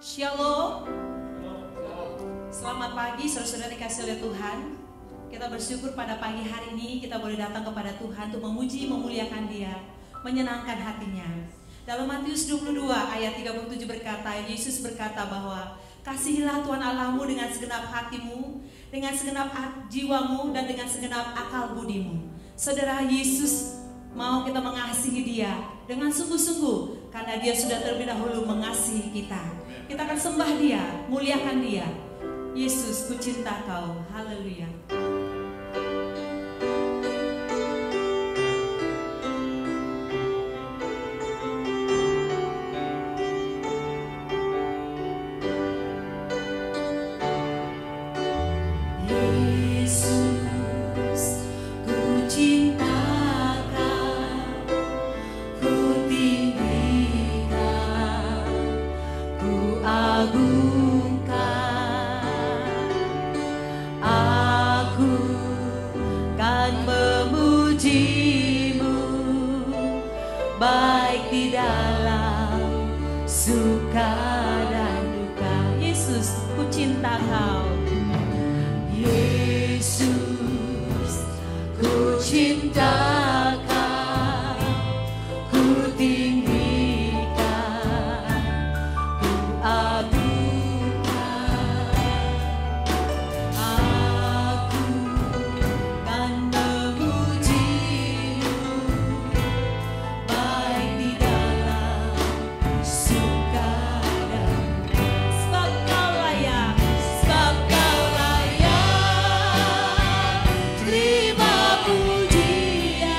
Shalom. Selamat pagi saudara-saudara dikasih oleh Tuhan. Kita bersyukur pada pagi hari ini kita boleh datang kepada Tuhan untuk memuji, memuliakan Dia, menyenangkan hatinya. Dalam Matius 22 ayat 37 berkata, Yesus berkata bahwa kasihilah Tuhan Allahmu dengan segenap hatimu, dengan segenap jiwamu, dan dengan segenap akal budimu. Saudara, Yesus mau kita mengasihi Dia dengan sungguh-sungguh karena Dia sudah terlebih dahulu mengasihi kita. Kita akan sembah Dia, muliakan Dia. Yesus, ku cinta Kau. Haleluya. Baik di dalam suka dan duka. Yesus, ku cinta Kau. Yesus, ku cinta Kau, ku tinggikan, ku agungkan. Aku kan memuji-Mu baik di dalam suka dan duka. Sebab Kau layak, sebab Kau layak terima pujian.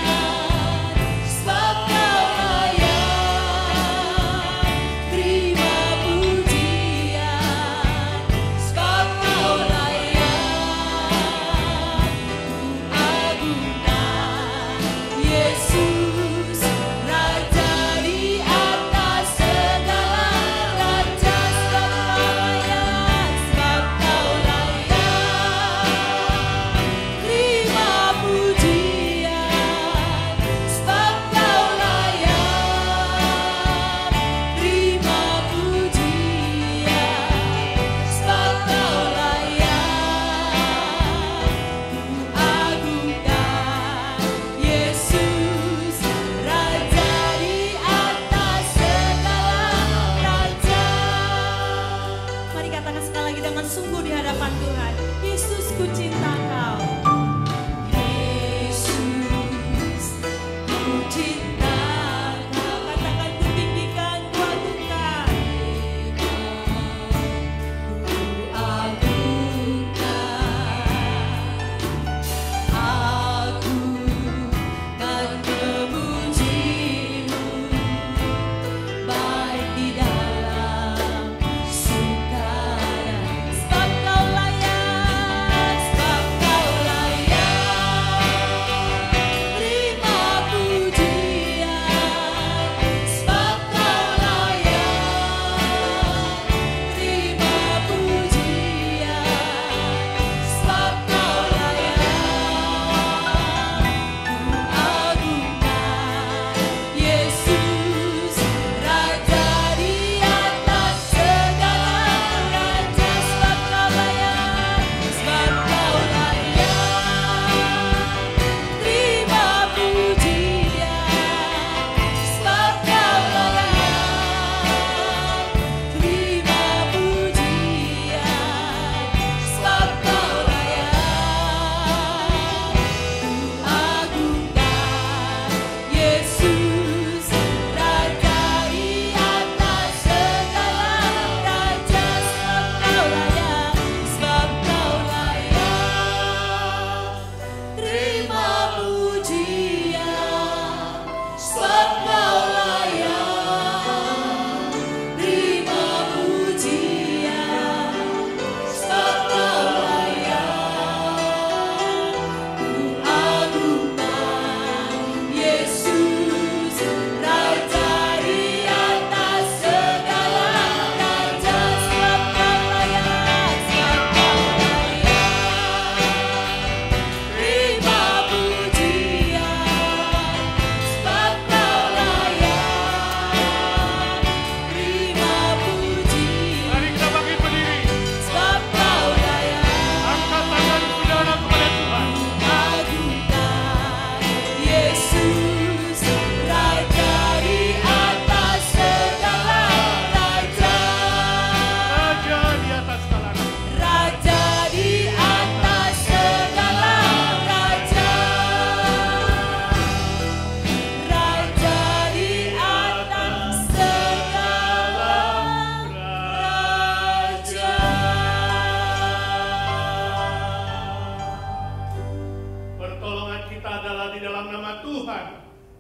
adalah di dalam nama Tuhan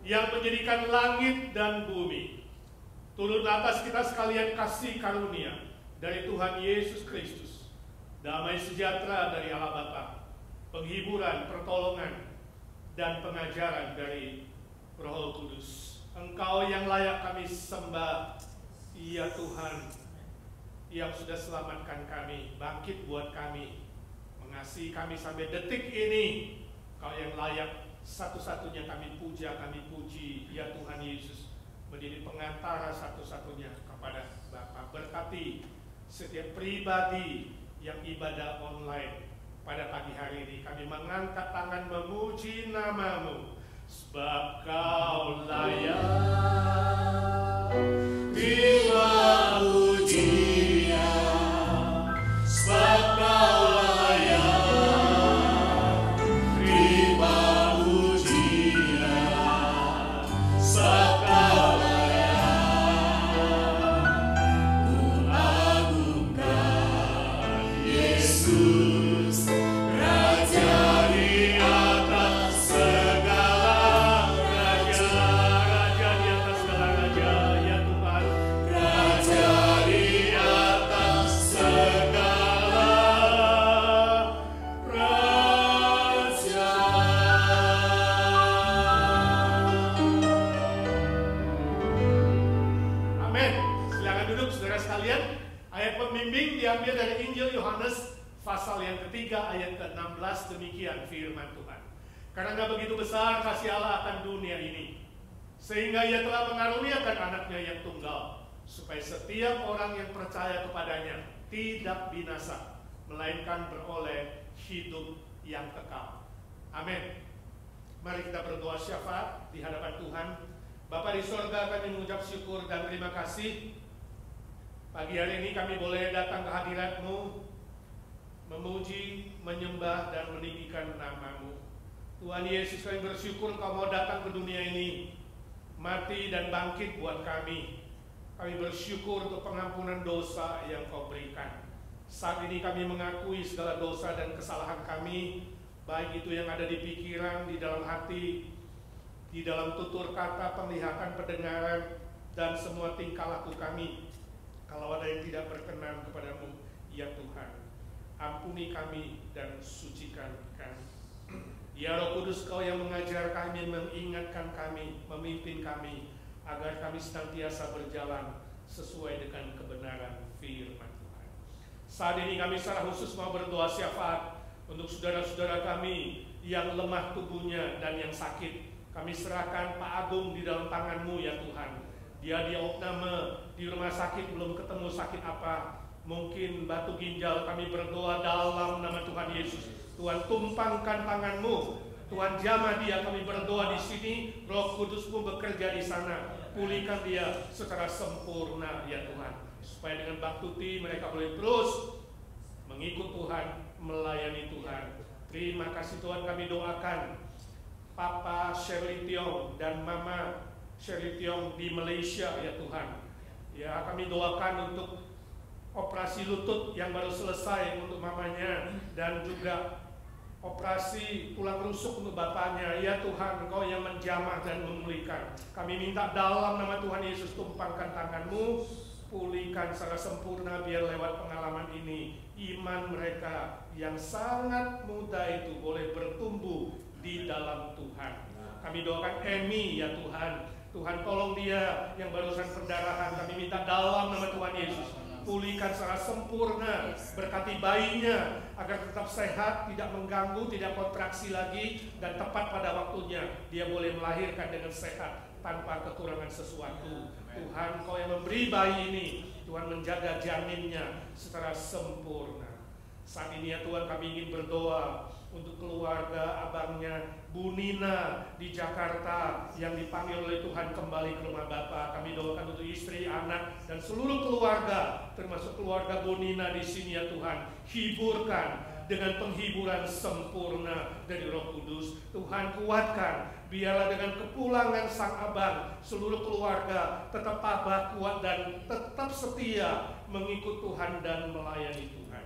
yang menjadikan langit dan bumi. Turun atas kita sekalian kasih karunia dari Tuhan Yesus Kristus, damai sejahtera dari Allah Bapa, penghiburan, pertolongan, dan pengajaran dari Roh Kudus. Engkau yang layak kami sembah, ya Tuhan, yang sudah selamatkan kami, bangkit buat kami, mengasihi kami sampai detik ini. Kau yang layak satu-satunya kami puja, kami puji, ya Tuhan Yesus, menjadi pengantara satu-satunya kepada Bapa. Berkati setiap pribadi yang ibadah online pada pagi hari ini. Kami mengangkat tangan memuji nama-Mu, sebab Kau layak terima pujian, sebab Kau layak terima pujian, sebab Kau layak ku agungkan Yesus, Raja di atas segala raja, Raja di atas segala raja, ya Tuhan, Raja di atas segala raja. Amin. Silakan duduk saudara sekalian. Ayat pembimbing diambil dari Injil Yohanes pasal yang ketiga ayat ke-16. Demikian firman Tuhan. Karena begitu besar kasih Allah akan dunia ini, sehingga Ia telah mengaruniakan anaknya yang tunggal, supaya setiap orang yang percaya kepadanya tidak binasa, melainkan beroleh hidup yang kekal. Amin. Mari kita berdoa syafaat di hadapan Tuhan. Bapa di sorga, kami mengucap syukur dan terima kasih. Pagi hari ini kami boleh datang ke hadirat-Mu, memuji, menyembah, dan meninggikan nama-Mu. Tuhan Yesus, kami bersyukur Kau mau datang ke dunia ini, mati dan bangkit buat kami. Kami bersyukur untuk pengampunan dosa yang Kau berikan. Saat ini kami mengakui segala dosa dan kesalahan kami, baik itu yang ada di pikiran, di dalam hati, di dalam tutur kata, penglihatan, pendengaran, dan semua tingkah laku kami. Kalau ada yang tidak berkenan kepada-Mu, ya Tuhan, ampuni kami dan sucikan kami. Ya Roh Kudus, Kau yang mengajar kami, mengingatkan kami, memimpin kami, agar kami senantiasa berjalan sesuai dengan kebenaran firman Tuhan. Saat ini kami secara khusus mau berdoa syafaat untuk saudara-saudara kami yang lemah tubuhnya dan yang sakit. Kami serahkan Pak Agung di dalam tangan-Mu, ya Tuhan. Dia diopname di rumah sakit, belum ketemu sakit apa, mungkin batu ginjal. Kami berdoa dalam nama Tuhan Yesus, Tuhan tumpangkan tangan-Mu, Tuhan jamah dia. Kami berdoa di sini, Roh Kudus-Mu bekerja di sana, pulihkan dia secara sempurna, ya Tuhan, supaya dengan bakti mereka boleh terus mengikut Tuhan, melayani Tuhan. Terima kasih Tuhan. Kami doakan Papa Shirley Tiong dan Mama Shirley Tiong di Malaysia, ya Tuhan. Ya, kami doakan untuk operasi lutut yang baru selesai untuk mamanya, dan juga operasi tulang rusuk untuk bapaknya. Ya Tuhan, Engkau yang menjamah dan memulihkan. Kami minta dalam nama Tuhan Yesus, tumpangkan tangan-Mu, pulihkan secara sempurna, biar lewat pengalaman ini iman mereka yang sangat muda itu boleh bertumbuh di dalam Tuhan. Kami doakan Emi, ya Tuhan. Tuhan tolong dia yang barusan perdarahan. Kami minta dalam nama Tuhan Yesus, pulihkan secara sempurna, berkati bayinya agar tetap sehat, tidak mengganggu, tidak kontraksi lagi, dan tepat pada waktunya dia boleh melahirkan dengan sehat tanpa kekurangan sesuatu. Tuhan, Kau yang memberi bayi ini, Tuhan menjaga janinnya secara sempurna. Saat ini ya Tuhan, kami ingin berdoa untuk keluarga abangnya Bu Nina di Jakarta yang dipanggil oleh Tuhan kembali ke rumah Bapa. Kami doakan untuk istri, anak, dan seluruh keluarga, termasuk keluarga Bu Nina di sini ya Tuhan. Hiburkan dengan penghiburan sempurna dari Roh Kudus. Tuhan, kuatkan, biarlah dengan kepulangan sang abang, seluruh keluarga tetap tabah, kuat, dan tetap setia mengikut Tuhan dan melayani Tuhan.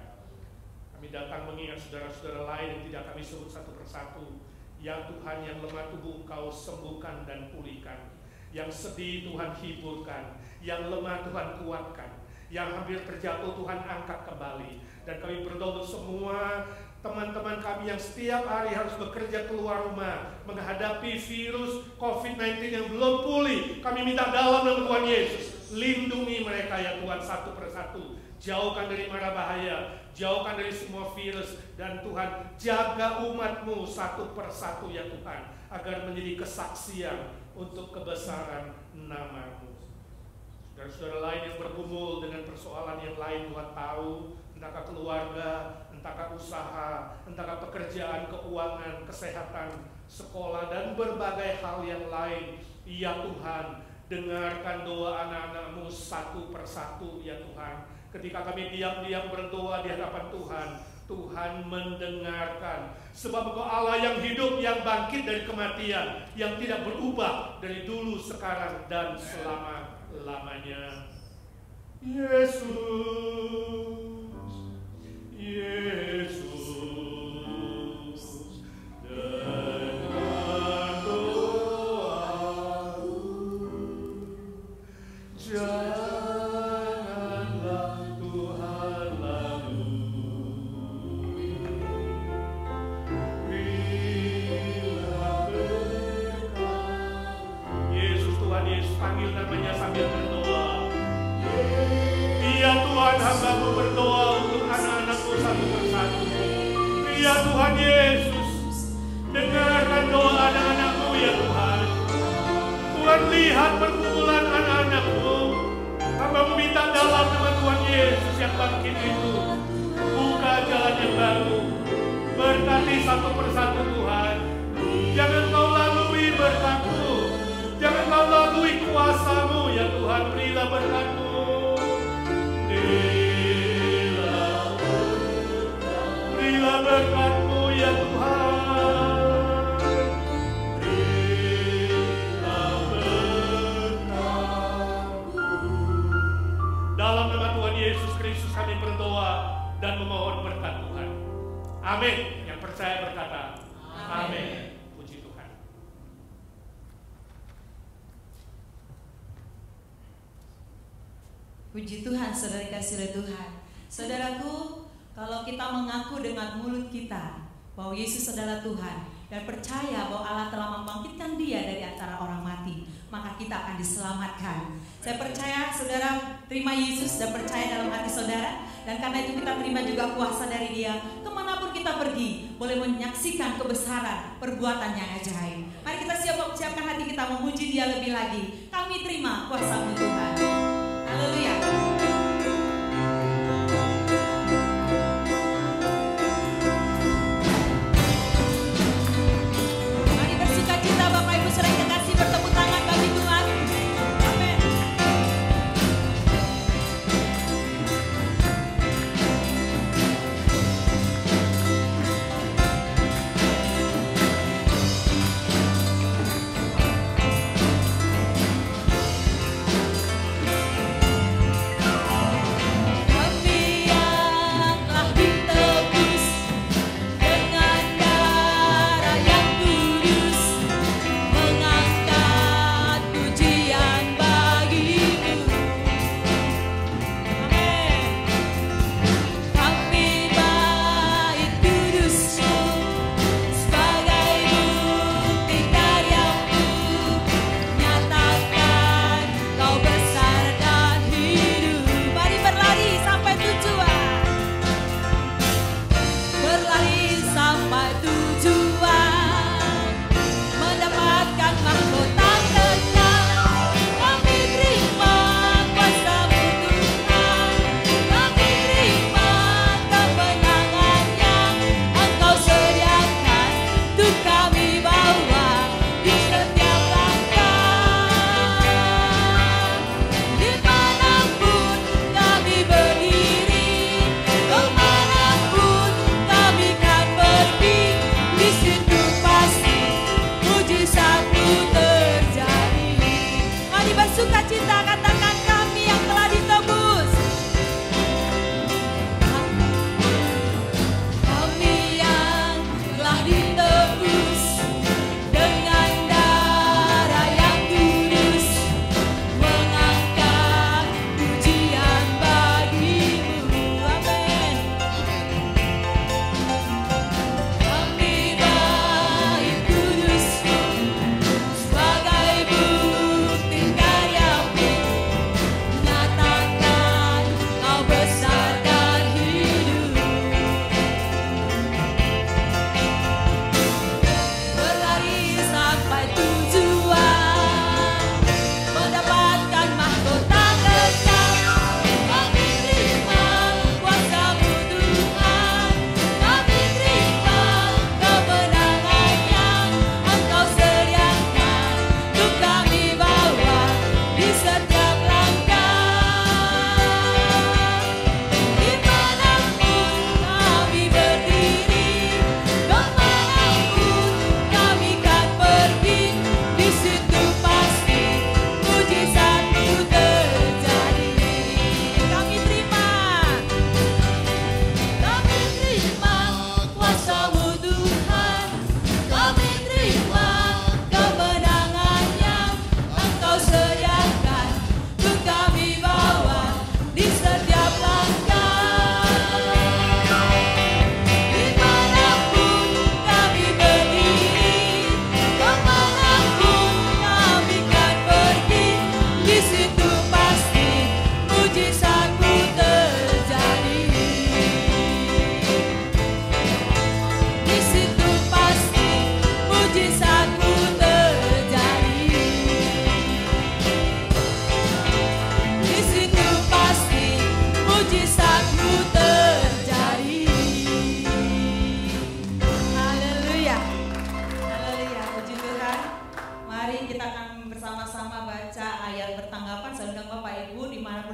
Kami datang mengingat saudara-saudara lain yang tidak kami sebut satu persatu, Ya Tuhan, yang lemah tubuh Engkau sembuhkan dan pulihkan. Yang sedih Tuhan hiburkan. Yang lemah Tuhan kuatkan. Yang hampir terjatuh Tuhan angkat kembali. Dan kami berdoa untuk semua teman-teman kami yang setiap hari harus bekerja keluar rumah menghadapi virus COVID-19 yang belum pulih. Kami minta dalam nama Tuhan Yesus, lindungi mereka ya Tuhan satu persatu. Jauhkan dari mara bahaya, jauhkan dari semua virus. Dan Tuhan, jaga umat-Mu satu persatu ya Tuhan, agar menjadi kesaksian untuk kebesaran nama-Mu. Saudara-saudara lain yang bergumul dengan persoalan yang lain, Tuhan tahu, entahkah keluarga, entahkah usaha, entahkah pekerjaan, keuangan, kesehatan, sekolah, dan berbagai hal yang lain. Ya Tuhan, dengarkan doa anak-anak-Mu satu persatu ya Tuhan. Ketika kami diam-diam berdoa di hadapan Tuhan, Tuhan mendengarkan. Sebab Engkau Allah yang hidup, yang bangkit dari kematian, yang tidak berubah dari dulu, sekarang, dan selama-lamanya. Yesus, Yesus, dengar doaku. Janganlah Tuhan lalui, berilah berkat. Yesus, Tuhan Yesus, panggil namanya sambil berdoa. Ya Tuhan, hamba-Mu berdoa untuk anak-anak-Mu satu persatu. Ya Tuhan Yesus, dengarkan doa anak-anak-Mu ya Tuhan. Tuhan, lihat pergumulan anak-anak-Mu. Hamba-Mu minta dalam nama Tuhan Yesus yang bangkit itu, buka jalan yang baru. Berkati satu persatu Tuhan. Jangan Kau lalui berkat-Mu, jangan Kau lalui kuasa-Mu ya Tuhan. Berilah berkat-Mu. Berilah berkat-Mu ya Tuhan. Berilah berkat-Mu. Dalam nama Tuhan Yesus Kristus kami berdoa dan memohon berkat Tuhan. Amin. Yang percaya berkata amin. Puji Tuhan. Puji Tuhan, saudara kasih oleh Tuhan. Saudaraku, kalau kita mengaku dengan mulut kita bahwa Yesus adalah Tuhan dan percaya bahwa Allah telah membangkitkan Dia dari antara orang mati, maka kita akan diselamatkan. Saya percaya saudara terima Yesus dan percaya dalam hati saudara, dan karena itu kita terima juga kuasa dari Dia. Kemanapun kita pergi, boleh menyaksikan kebesaran perbuatan yang ajaib. Mari kita siapkan hati kita memuji Dia lebih lagi. Kami terima kuasa-Mu Tuhan. Haleluya. Mari bersukacita Bapak Ibu saudara yang kekasih, bertepuk tangan bagi Tuhan. Amin.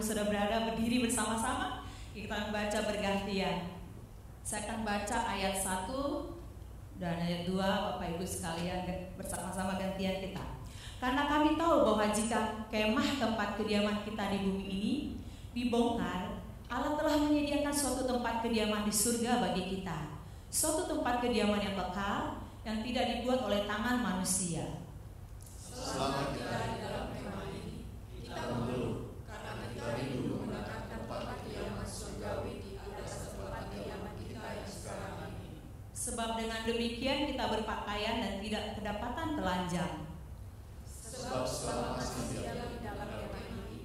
sudah berada berdiri bersama-sama, kita akan baca bergantian. Saya akan baca ayat 1 dan ayat 2, Bapak Ibu sekalian bersama-sama gantian kita. Karena kami tahu bahwa jika kemah tempat kediaman kita di bumi ini dibongkar, Allah telah menyediakan suatu tempat kediaman di surga bagi kita, suatu tempat kediaman yang kekal yang tidak dibuat oleh tangan manusia. Selama kita di dalam kemah ini, kita mengeluh karena kita rindu mendapat tempat kediaman surgawi di atas tempat kediaman kita yang sekarang ini. Sebab dengan demikian kita berpakaian dan tidak kedapatan telanjang. Sebab selama masih di dalam kemah ini,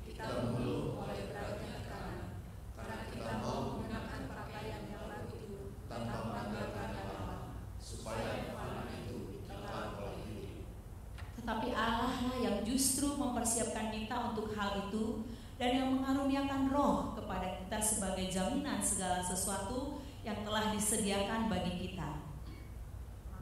kita mengeluh oleh beratnya tekanan, karena kita mau mengenakan pakaian yang baru itu tanpa menanggalkan yang lama, supaya yang lama itu ditelan oleh diri. Tetapi Allah lah yang justru mempersiapkan kita untuk hal itu dan yang mengaruniakan Roh kepada kita sebagai jaminan segala sesuatu yang telah disediakan bagi kita.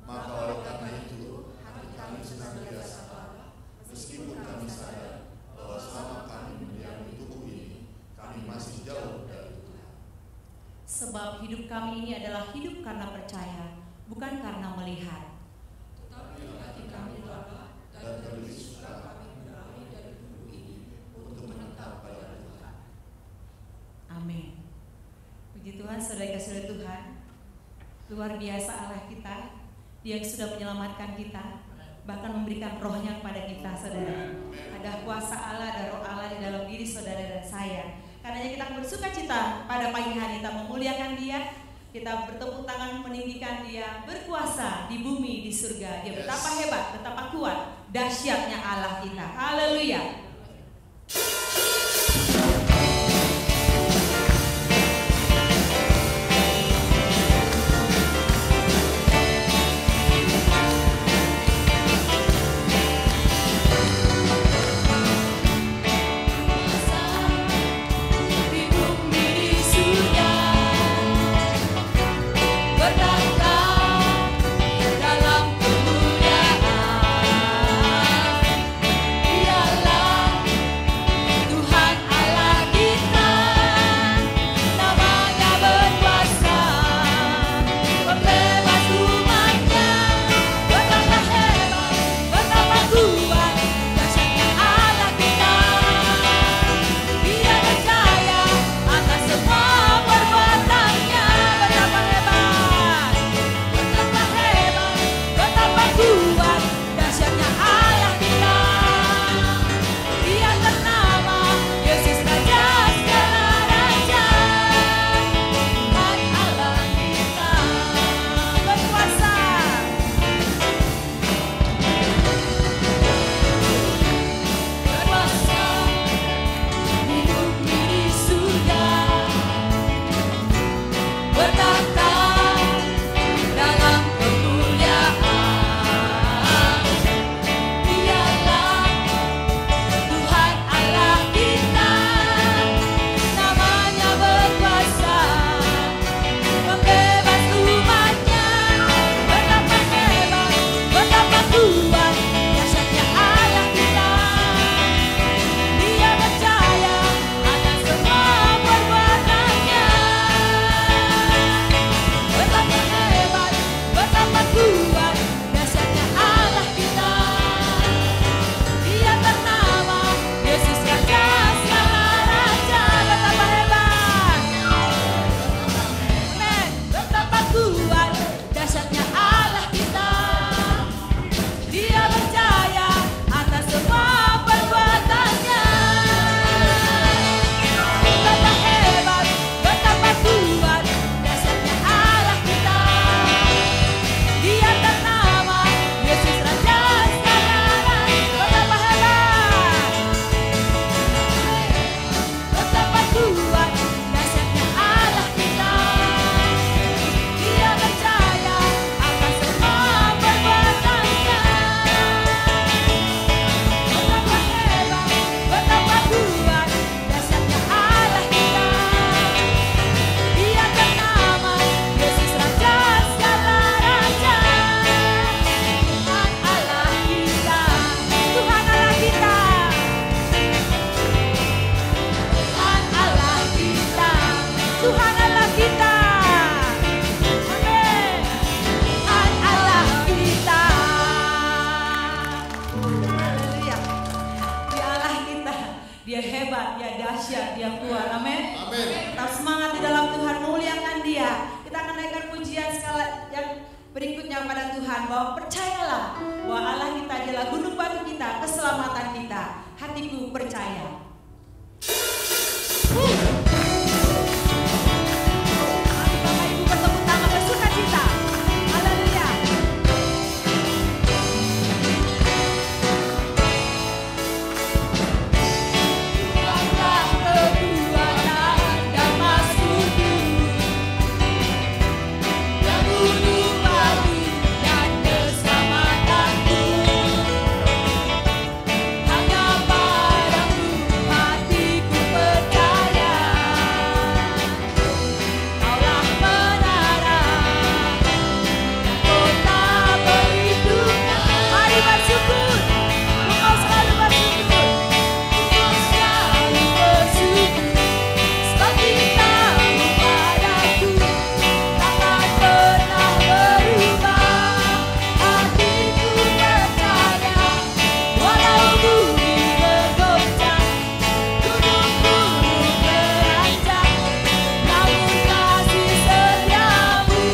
Maka oleh karena itu, hati kami senantiasa marah, meskipun kami sadar bahwa selama kami mendiami tubuh ini, kami masih jauh dari Tuhan. Sebab hidup kami ini adalah hidup karena percaya, bukan karena melihat. Tetapi hati kami lemah dan terlebih suka kami berlari dari tubuh ini untuk menetap pada Tuhan. Amin. Puji Tuhan, saudara-saudara Tuhan, luar biasa Allah kita, Dia yang sudah menyelamatkan kita, bahkan memberikan Roh-Nya kepada kita, saudara. Ada kuasa Allah, ada Roh Allah di dalam diri saudara dan saya. Karenanya kita bersuka cita pada pagi hari, kita memuliakan Dia, kita bertepuk tangan meninggikan Dia, berkuasa di bumi, di surga. Dia betapa hebat, betapa kuat, dahsyatnya Allah kita. Haleluya. Dalam kemuliaan, Dialah yang Tuhan. Amin. Tetap semangat di dalam Tuhan, memuliakan Dia. Kita akan naikkan pujian sekali yang berikutnya pada Tuhan, bahwa percayalah bahwa Allah kita adalah gunung batu kita, keselamatan kita. Hatiku percaya. Bapak Ibu bertepuk tangan bersukacita. Haleluya. Tuhanlah kekuatan dan masukku, yang gunung batu dan keselamatanku. Hanya padamu hatiku percaya. Kaulah menara dan kota perlindungan. Mari bersyukur, engkau selalu bersyukur, engkau selalu bersyukur. Sebab cintamu padaku takkan pernah berubah. Hatiku percaya, walau bumi bergoncang, gunung-gunung beranjak, namun kasih setiamu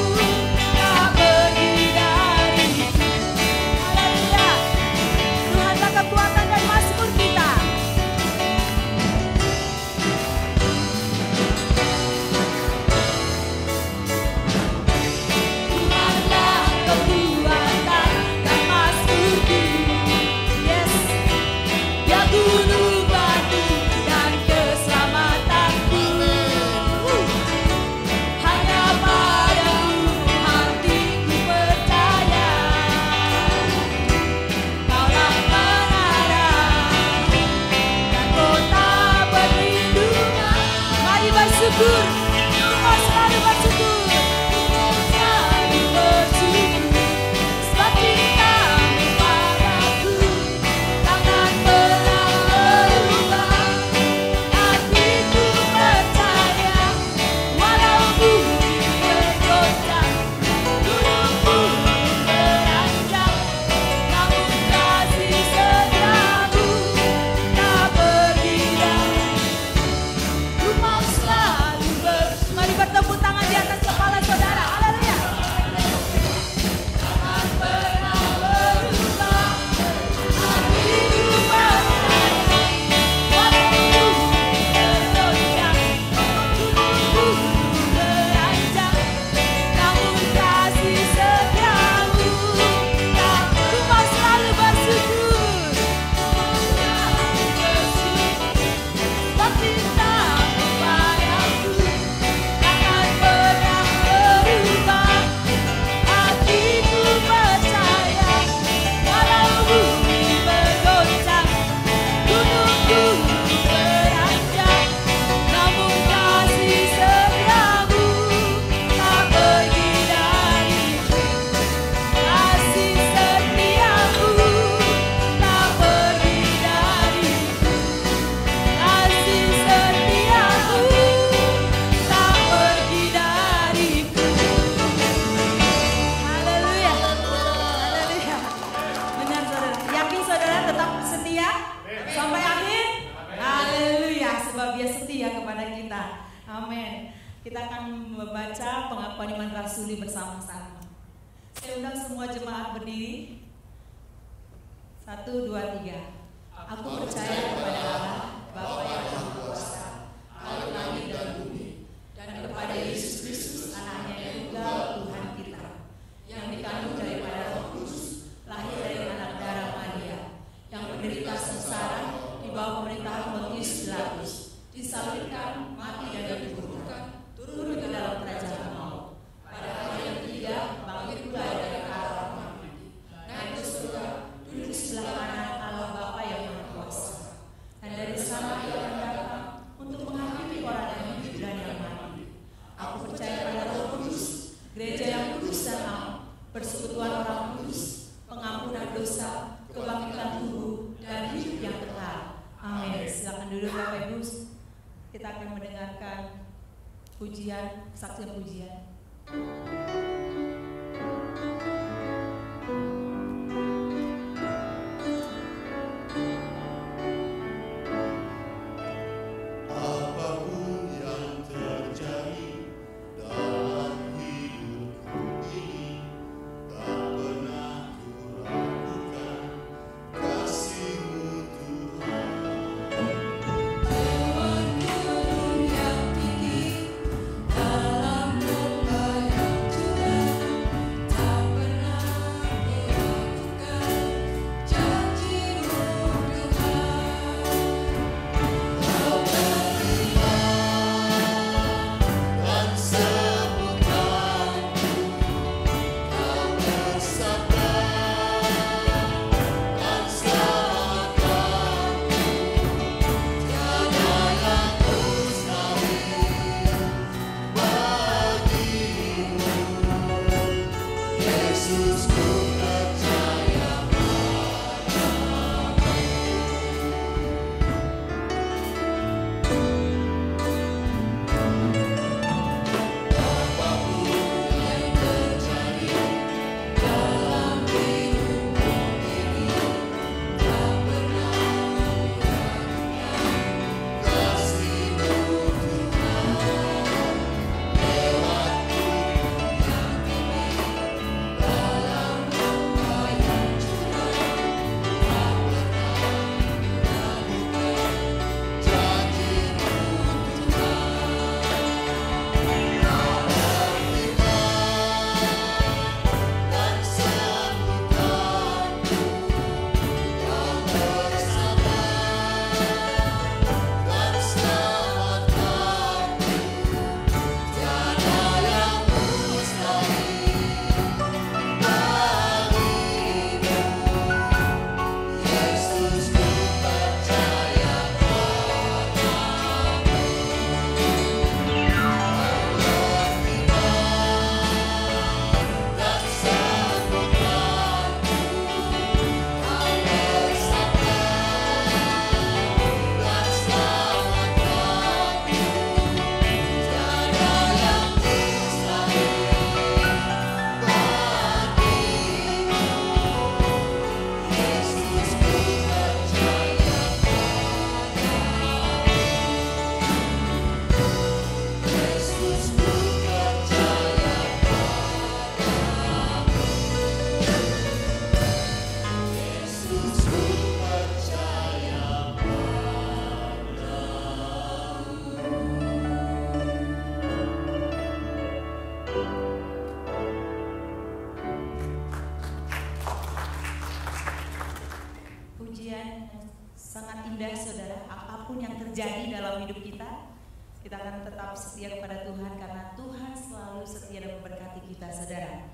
tak pergi dariku. Haleluya. Tuhanlah kekuatan dan mazmur kita. Tuhanlah kekuatan dan mazmurku. Yes. Ya gunung batu dan keselamatanku. Hanya padamu hatiku percaya. Kaulah menara dan kota perlindungan. Mari bersyukur, engkau selalu bersyukur, engkau selalu bersyukur. Sebab cintamu padaku takkan pernah berubah. Hatiku percaya, walau bumi bergoncang, gunung-gunung beranjak, namun kasih setiamu tak pergi dariku. Engkau selalu mari bertepuk tangan di atas kepala saudara. Haleluya. Takkan pernah berubah. Hatiku percaya, walau bumi bergoncang, gunung-gunung beranjak, namun kasih setiamu tak. Engkau selalu bersyukur, engkau selalu bersyukur. Sebab cintamu padaku takkan pernah berubah. Hatiku percaya, walau bumi bergoncang, gunung-gunung beranjak, namun kasih setiamu tak pergi dariku. Kasih setiamu tak pergi dariku. Kasih setiamu tak pergi dariku. Haleluya. Haleluya. Benar saudara. Yakin saudara tetap setia sampai akhir? Haleluya. Sebab Dia setia kepada kita. Amin. Kita akan membaca pengakuan iman rasuli bersama-sama. Saya undang semua jemaat berdiri. 1, 2, 3. Aku percaya kepada Allah, Bapa yang Maha Kuasa, Allah langit dan bumi, dan kepada Yesus Kristus, Anaknya yang tunggal Tuhan kita, yang dikandung daripada Roh Kudus, lahir dari anak darah Maria, yang menderita sengsara di bawah pemerintahan Pontius Pilatus, disalibkan, mati dan dikuburkan, turun ke dalam kerajaan maut. Pada hari yang ketiga, bangkit pula dari antara orang mati, naik ke surga, duduk di sebelah kanan Allah Bapa yang Maha Kuasa. Dan dari sana Ia akan datang untuk menghakimi orang yang hidup dan yang mati. Aku percaya pada Roh Kudus, gereja yang kudus dan am, persekutuan orang kudus, pengampunan dosa, kebangkitan tubuh, dan hidup yang kekal. Amin. Silakan duduk Bapak Ibu. Kita akan mendengarkan pujian, kesaksian pujian. Apa pujian yang sangat indah saudara. Apapun yang terjadi dalam hidup kita, kita akan tetap setia kepada Tuhan karena Tuhan selalu setia dan memberkati kita saudara.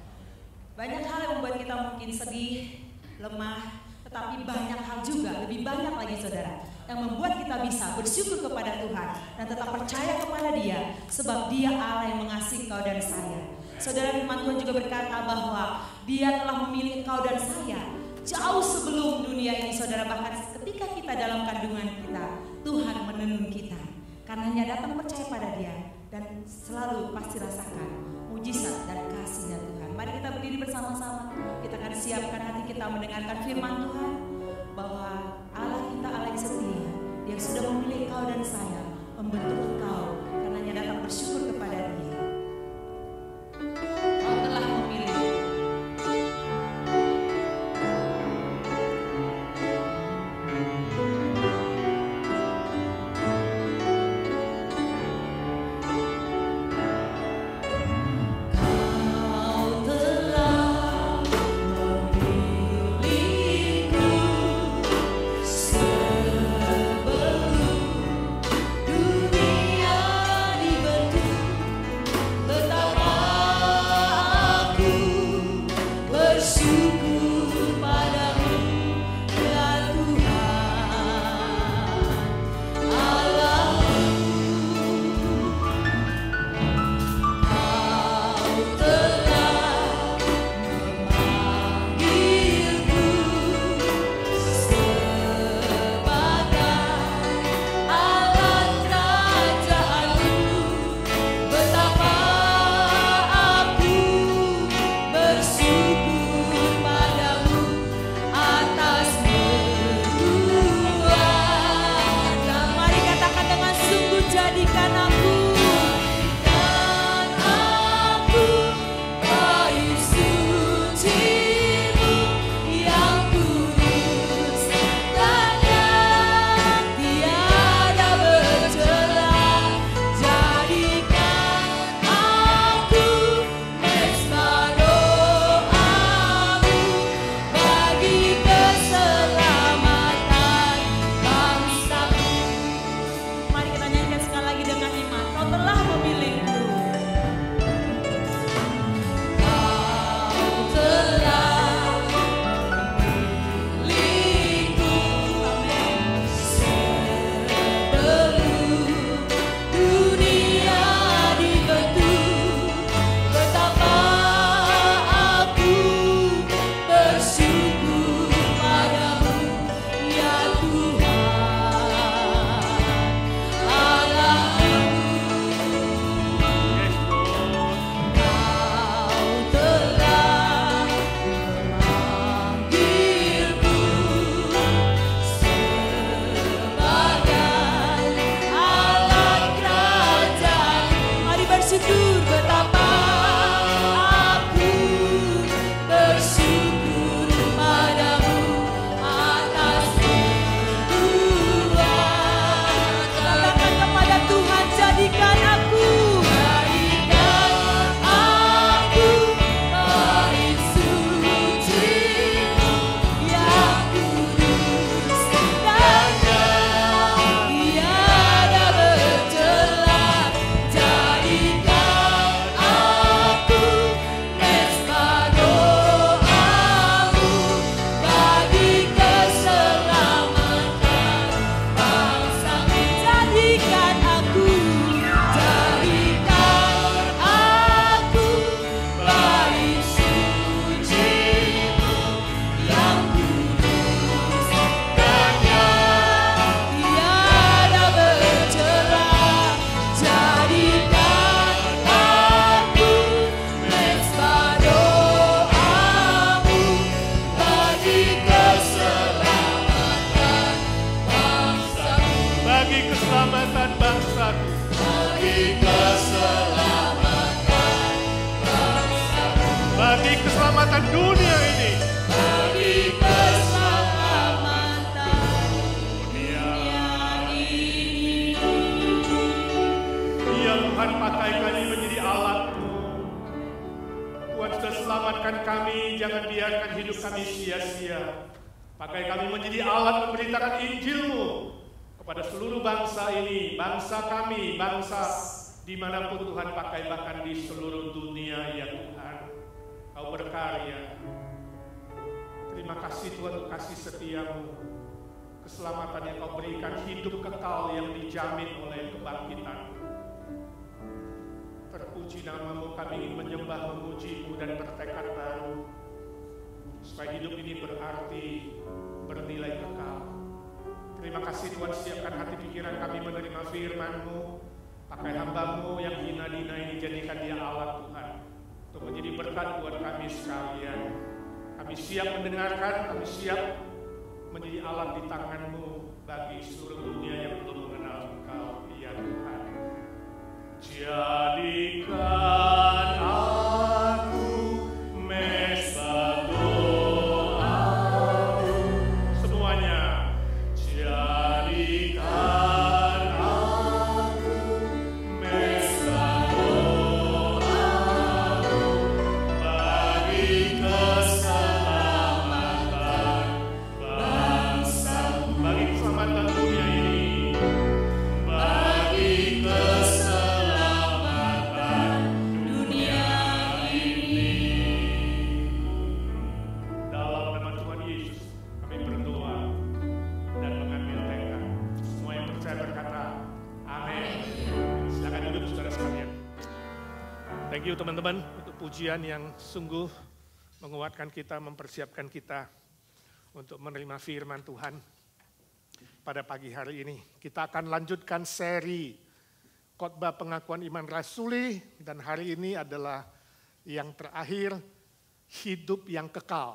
Banyak hal yang membuat kita mungkin sedih, lemah, tetapi banyak hal juga, lebih banyak lagi saudara, yang membuat kita bisa bersyukur kepada Tuhan dan tetap percaya kepada Dia, sebab Dia Allah yang mengasihi kau dan saya. Saudara, firman Tuhan juga berkata bahwa Dia telah memilih kau dan saya jauh sebelum dunia ini saudara. Bahkan ketika kita dalam kandungan kita, Tuhan menenun kita. Karenanya datang percaya pada Dia dan selalu pasti rasakan mujizat dan kasih-Nya Tuhan. Mari kita berdiri bersama-sama. Kita akan siapkan hati kita mendengarkan firman Tuhan, bahwa Allah kita Allah yang setia, Dia sudah memilih kau dan saya, membentuk engkau. Karenanya datang bersyukur kepada Dia. Kau telah memilih. keselamatan dunia ini. Bagi keselamatan dunia ini. Ya Tuhan, pakai kami menjadi alat-Mu. Tuhan sudah selamatkan kami, jangan biarkan hidup kami sia-sia. Pakai kami menjadi alat memberitakan Injil-Mu kepada seluruh bangsa ini, bangsa kami, bangsa dimanapun Tuhan pakai, bahkan di seluruh dunia ya Tuhan. Kau berkarya. Terima kasih Tuhan untuk kasih setia-Mu, keselamatan yang Kau berikan, hidup kekal yang dijamin oleh kebangkitan. Terpuji nama-Mu, kami ingin menyembah, memuji-Mu dan bertekad baru, supaya hidup ini berarti, bernilai kekal. Terima kasih Tuhan, siapkan hati pikiran kami menerima firman-Mu. Pakai hamba-Mu yang hina-dina ini, jadikan dia alat Tuhan, untuk menjadi berkat buat kami sekalian. Kami siap mendengarkan, kami siap menjadi alat di tangan-Mu bagi seluruh dunia yang belum mengenal Engkau, ya Tuhan. Jadikan aku mesbah doa-Mu. Semuanya. Jadikan aku mesbah doa-Mu bagi keselamatan bangsa, bagi keselamatan dunia ini, bagi keselamatan dunia ini. Dalam nama Tuhan Yesus kami berdoa dan mengambil tekad. Semua yang percaya berkata amin. Silakan duduk saudara sekalian. Thank you teman-teman untuk pujian yang sungguh menguatkan kita, mempersiapkan kita untuk menerima firman Tuhan pada pagi hari ini. Kita akan lanjutkan seri khotbah pengakuan iman rasuli, dan hari ini adalah yang terakhir, hidup yang kekal.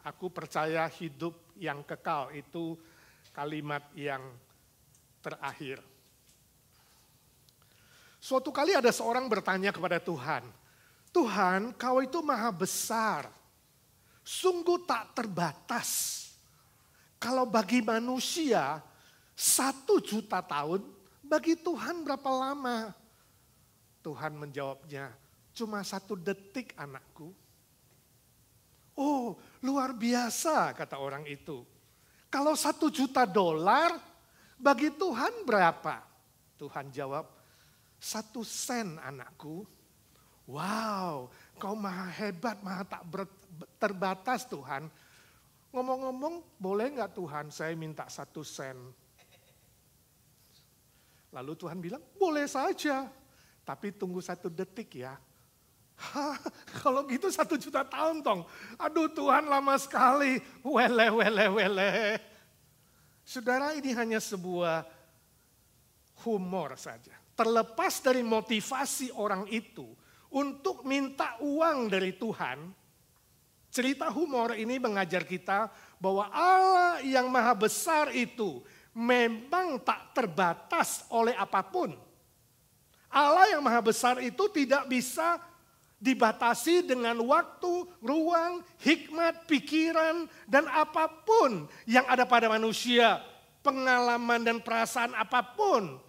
Aku percaya hidup yang kekal, itu kalimat yang terakhir. Suatu kali ada seorang bertanya kepada Tuhan, Tuhan, Kau itu maha besar, sungguh tak terbatas. Kalau bagi manusia 1.000.000 tahun, bagi Tuhan berapa lama? Tuhan menjawabnya, cuma 1 detik anakku. Oh, luar biasa, kata orang itu. Kalau $1.000.000 bagi Tuhan berapa? Tuhan jawab, 1 sen anakku. Wow, Kau maha hebat, maha tak terbatas Tuhan. Ngomong-ngomong, boleh nggak Tuhan saya minta 1 sen? Lalu Tuhan bilang, boleh saja, tapi tunggu 1 detik ya. Hah, kalau gitu 1.000.000 tahun tong. Aduh Tuhan lama sekali. Wele. Saudara, ini hanya sebuah humor saja. Terlepas dari motivasi orang itu untuk minta uang dari Tuhan, cerita humor ini mengajar kita bahwa Allah yang maha besar itu memang tak terbatas oleh apapun. Allah yang maha besar itu tidak bisa dibatasi dengan waktu, ruang, hikmat, pikiran, dan apapun yang ada pada manusia. Pengalaman dan perasaan apapun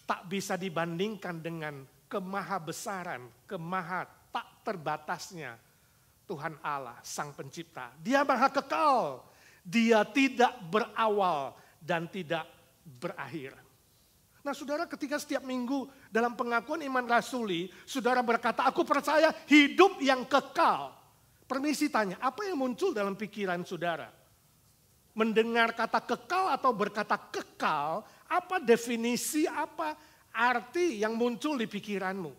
tak bisa dibandingkan dengan kemahabesaran, kemaha tak terbatasnya Tuhan Allah, Sang Pencipta. Dia maha kekal, Dia tidak berawal dan tidak berakhir. Nah saudara, ketika setiap minggu dalam pengakuan iman rasuli, saudara berkata, aku percaya hidup yang kekal. Permisi tanya, apa yang muncul dalam pikiran saudara? Mendengar kata kekal atau berkata kekal, apa definisi, apa arti yang muncul di pikiranmu?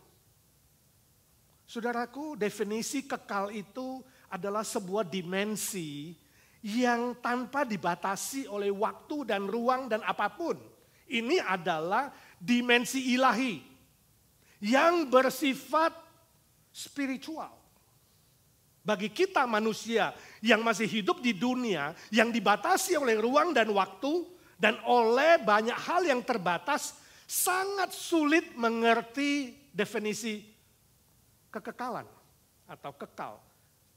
Saudaraku, definisi kekal itu adalah sebuah dimensi yang tanpa dibatasi oleh waktu dan ruang dan apapun. Ini adalah dimensi ilahi yang bersifat spiritual. Bagi kita manusia yang masih hidup di dunia yang dibatasi oleh ruang dan waktu dan oleh banyak hal yang terbatas, sangat sulit mengerti definisi kekekalan atau kekal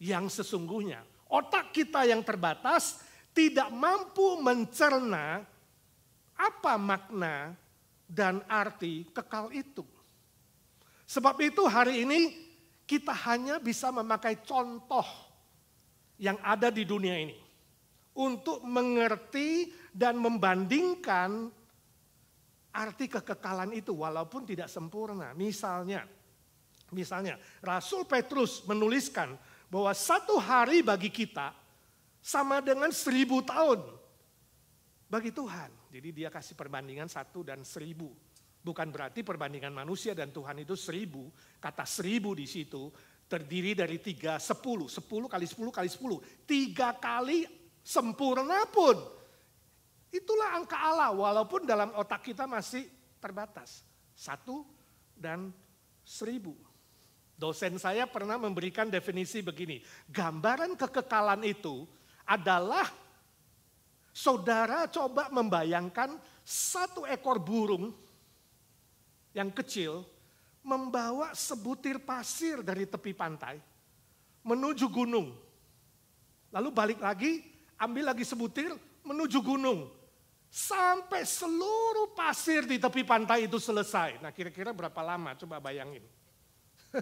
yang sesungguhnya. Otak kita yang terbatas tidak mampu mencerna apa makna dan arti kekal itu. Sebab itu hari ini kita hanya bisa memakai contoh yang ada di dunia ini untuk mengerti dan membandingkan arti kekekalan itu walaupun tidak sempurna. Misalnya Rasul Petrus menuliskan bahwa 1 hari bagi kita sama dengan 1000 tahun bagi Tuhan. Jadi dia kasih perbandingan 1 dan 1000. Bukan berarti perbandingan manusia dan Tuhan itu 1000. Kata 1000 di situ terdiri dari 3, 10. 10 kali 10 kali 10. 3 kali sempurna pun. Itulah angka Allah walaupun dalam otak kita masih terbatas. 1 dan 1000. Dosen saya pernah memberikan definisi begini. Gambaran kekekalan itu adalah saudara coba membayangkan 1 ekor burung yang kecil membawa sebutir pasir dari tepi pantai menuju gunung. Lalu balik lagi, ambil lagi sebutir menuju gunung. Sampai seluruh pasir di tepi pantai itu selesai. Nah kira-kira berapa lama? Coba bayangin. 1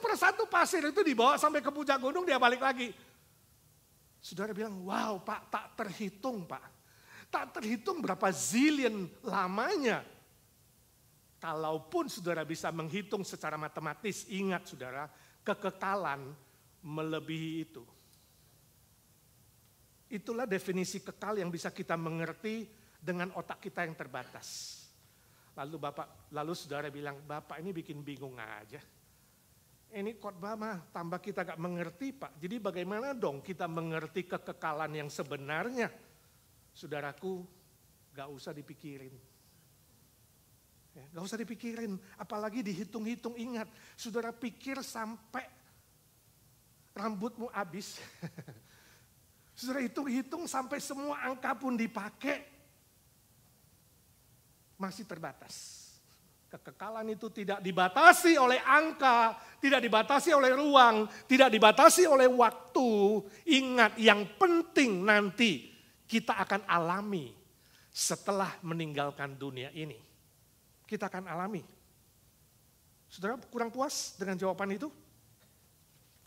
persatu pasir itu dibawa sampai ke puncak gunung, dia balik lagi. Saudara bilang, wow Pak, tak terhitung Pak. Tak terhitung berapa zillion lamanya. Kalaupun saudara bisa menghitung secara matematis, ingat saudara, kekekalan melebihi itu. Itulah definisi kekal yang bisa kita mengerti dengan otak kita yang terbatas. Lalu saudara bilang, Bapak ini bikin bingung aja. Ini khotbah mah tambah kita gak mengerti Pak. Jadi bagaimana dong kita mengerti kekekalan yang sebenarnya? Saudaraku, gak usah dipikirin. Ya, gak usah dipikirin, apalagi dihitung-hitung. Ingat, saudara pikir sampai rambutmu habis. Saudara hitung-hitung sampai semua angka pun dipakai, masih terbatas. Kekekalan itu tidak dibatasi oleh angka, tidak dibatasi oleh ruang, tidak dibatasi oleh waktu. Ingat, yang penting nanti kita akan alami setelah meninggalkan dunia ini. Kita akan alami. Saudara kurang puas dengan jawaban itu?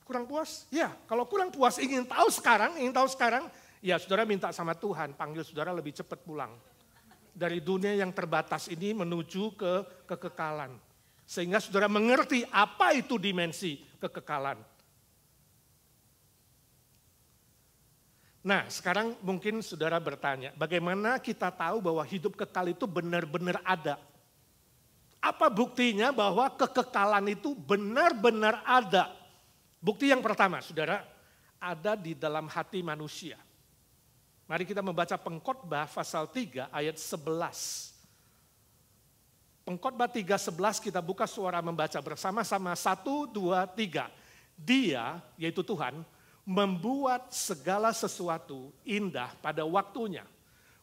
Kurang puas? Ya, kalau kurang puas ingin tahu sekarang, ya saudara minta sama Tuhan, panggil saudara lebih cepat pulang. Dari dunia yang terbatas ini menuju ke kekekalan. Sehingga saudara mengerti apa itu dimensi kekekalan. Nah sekarang mungkin saudara bertanya, bagaimana kita tahu bahwa hidup kekal itu benar-benar ada? Apa buktinya bahwa kekekalan itu benar-benar ada? Bukti yang pertama, saudara, ada di dalam hati manusia. Mari kita membaca Pengkhotbah pasal 3 ayat 11. Pengkhotbah 3:11 kita buka suara membaca bersama-sama 1, 2, 3. Dia, yaitu Tuhan, membuat segala sesuatu indah pada waktunya.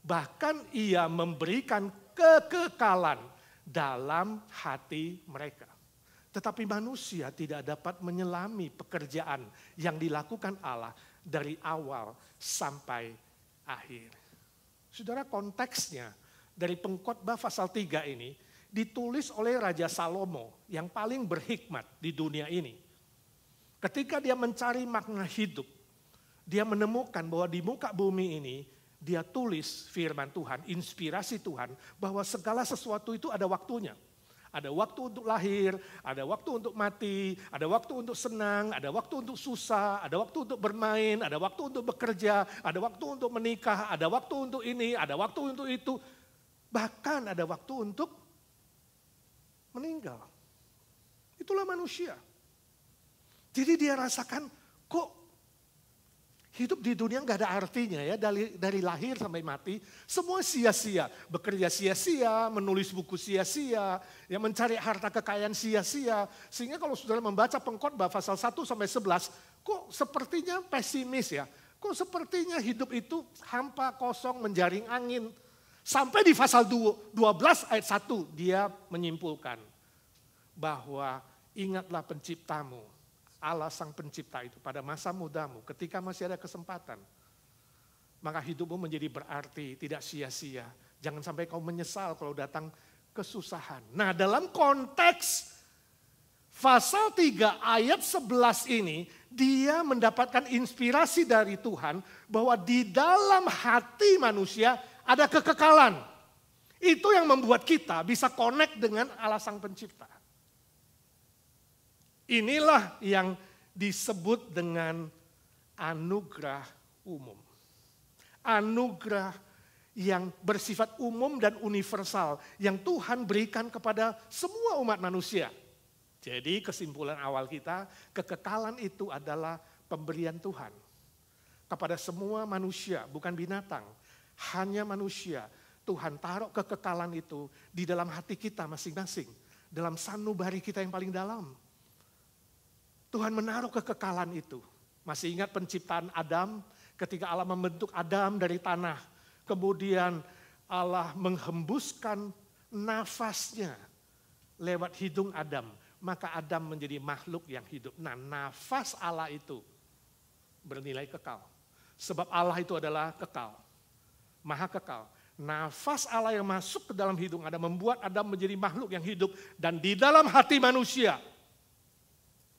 Bahkan ia memberikan kekekalan dalam hati mereka. Tetapi manusia tidak dapat menyelami pekerjaan yang dilakukan Allah dari awal sampai akhir. Saudara, konteksnya dari Pengkhotbah pasal 3 ini ditulis oleh Raja Salomo yang paling berhikmat di dunia ini. Ketika dia mencari makna hidup, dia menemukan bahwa di muka bumi ini dia tulis firman Tuhan, inspirasi Tuhan, bahwa segala sesuatu itu ada waktunya. Ada waktu untuk lahir, ada waktu untuk mati, ada waktu untuk senang, ada waktu untuk susah, ada waktu untuk bermain, ada waktu untuk bekerja, ada waktu untuk menikah, ada waktu untuk ini, ada waktu untuk itu. Bahkan ada waktu untuk meninggal. Itulah manusia. Jadi dia rasakan, kok hidup di dunia nggak ada artinya ya, dari lahir sampai mati, semua sia-sia. Bekerja sia-sia, menulis buku sia-sia, ya mencari harta kekayaan sia-sia. Sehingga kalau saudara membaca Pengkhotbah pasal 1 sampai 11, kok sepertinya pesimis ya. Kok sepertinya hidup itu hampa, kosong, menjaring angin. Sampai di pasal 12 ayat 1 dia menyimpulkan bahwa ingatlah penciptamu. Allah sang pencipta itu pada masa mudamu ketika masih ada kesempatan. Maka hidupmu menjadi berarti, tidak sia-sia. Jangan sampai kau menyesal kalau datang kesusahan. Nah dalam konteks Pasal 3 ayat 11 ini, dia mendapatkan inspirasi dari Tuhan bahwa di dalam hati manusia ada kekekalan. Itu yang membuat kita bisa connect dengan Allah Sang Pencipta. Inilah yang disebut dengan anugerah umum. Anugerah yang bersifat umum dan universal yang Tuhan berikan kepada semua umat manusia. Jadi kesimpulan awal kita, kekekalan itu adalah pemberian Tuhan kepada semua manusia, bukan binatang. Hanya manusia. Tuhan taruh kekekalan itu di dalam hati kita masing-masing. Dalam sanubari kita yang paling dalam. Tuhan menaruh kekekalan itu. Masih ingat penciptaan Adam? Ketika Allah membentuk Adam dari tanah. Kemudian Allah menghembuskan nafasnya lewat hidung Adam. Maka Adam menjadi makhluk yang hidup. Nah, nafas Allah itu bernilai kekal. Sebab Allah itu adalah kekal. Maha kekal. Nafas Allah yang masuk ke dalam hidung Adam membuat Adam menjadi makhluk yang hidup. Dan di dalam hati manusia,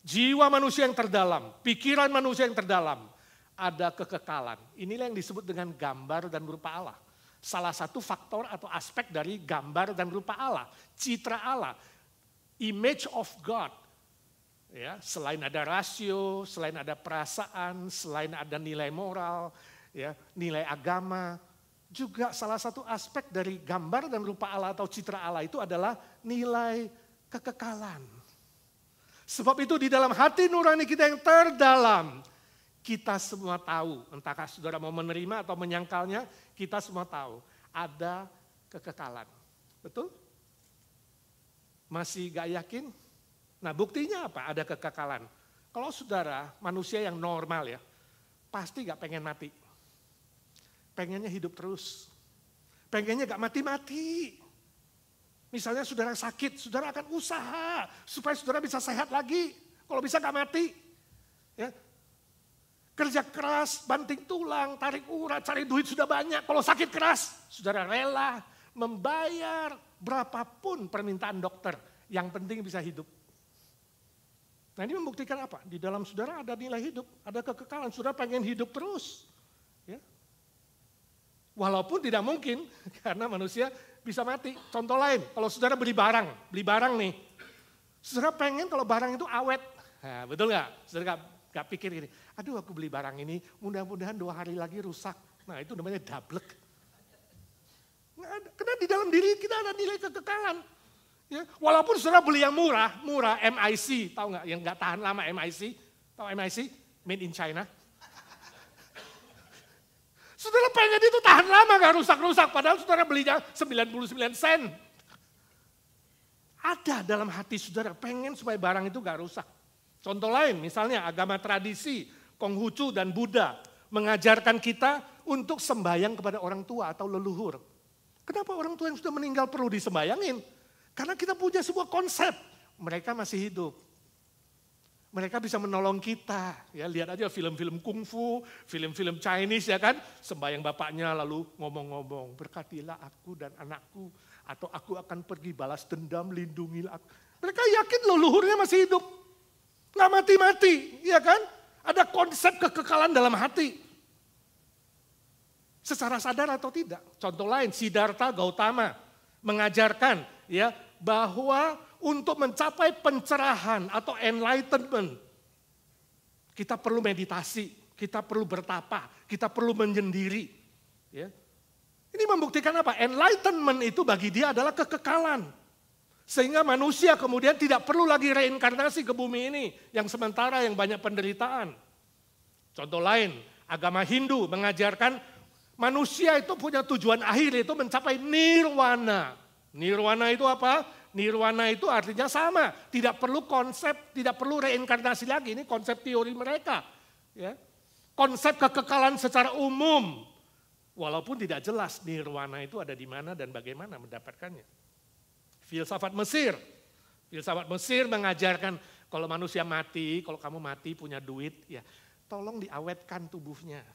jiwa manusia yang terdalam, pikiran manusia yang terdalam, ada kekekalan. Inilah yang disebut dengan gambar dan rupa Allah. Salah satu faktor atau aspek dari gambar dan rupa Allah. Citra Allah. Image of God. Ya, selain ada rasio, selain ada perasaan, selain ada nilai moral, ya, nilai agama, juga salah satu aspek dari gambar dan rupa Allah atau citra Allah itu adalah nilai kekekalan. Sebab itu di dalam hati nurani kita yang terdalam, kita semua tahu, entahkah saudara mau menerima atau menyangkalnya, kita semua tahu ada kekekalan. Betul? Masih gak yakin? Nah, buktinya apa? Ada kekekalan. Kalau saudara manusia yang normal ya, pasti gak pengen mati. Pengennya hidup terus. Pengennya gak mati-mati. Misalnya saudara sakit, saudara akan usaha supaya saudara bisa sehat lagi. Kalau bisa gak mati. Ya. Kerja keras, banting tulang, tarik urat, cari duit sudah banyak. Kalau sakit keras, saudara rela membayar berapapun permintaan dokter. Yang penting bisa hidup. Nah, ini membuktikan apa? Di dalam saudara ada nilai hidup, ada kekekalan. Saudara pengen hidup terus. Ya. Walaupun tidak mungkin, karena manusia bisa mati. Contoh lain, kalau saudara beli barang nih. Saudara pengen kalau barang itu awet. Nah, betul nggak? Saudara nggak pikir gini, aduh aku beli barang ini, mudah-mudahan 2 hari lagi rusak. Nah, itu namanya dablek. Karena di dalam diri kita ada nilai kekekalan. Ya, walaupun saudara beli yang murah MIC, tahu nggak? Yang nggak tahan lama MIC, tahu MIC? Made in China. Saudara pengen itu tahan lama nggak rusak-rusak, padahal saudara belinya 99 sen. Ada dalam hati saudara pengen supaya barang itu nggak rusak. Contoh lain, misalnya agama tradisi Konghucu dan Buddha mengajarkan kita untuk sembahyang kepada orang tua atau leluhur. Kenapa orang tua yang sudah meninggal perlu disembayangin? Karena kita punya sebuah konsep, mereka masih hidup. Mereka bisa menolong kita. Ya, lihat aja film-film kungfu, film-film Chinese ya kan. Sembahyang bapaknya lalu ngomong-ngomong, berkatilah aku dan anakku. Atau aku akan pergi balas dendam, lindungilah aku. Mereka yakin leluhurnya masih hidup. Nggak mati-mati, ya kan? Ada konsep kekekalan dalam hati. Secara sadar atau tidak. Contoh lain, Siddhartha Gautama mengajarkan ya bahwa untuk mencapai pencerahan atau enlightenment, kita perlu meditasi, kita perlu bertapa, kita perlu menyendiri. Ya. Ini membuktikan apa? Enlightenment itu bagi dia adalah kekekalan. Sehingga manusia kemudian tidak perlu lagi reinkarnasi ke bumi ini, yang sementara yang banyak penderitaan. Contoh lain, agama Hindu mengajarkan manusia itu punya tujuan akhir, itu mencapai nirwana. Nirwana itu apa? Nirwana itu artinya sama, tidak perlu konsep, tidak perlu reinkarnasi lagi. Ini konsep teori mereka. Ya. Konsep kekekalan secara umum. Walaupun tidak jelas nirwana itu ada di mana dan bagaimana mendapatkannya. Filsafat Mesir mengajarkan kalau manusia mati, kalau kamu mati punya duit, ya tolong diawetkan tubuhnya.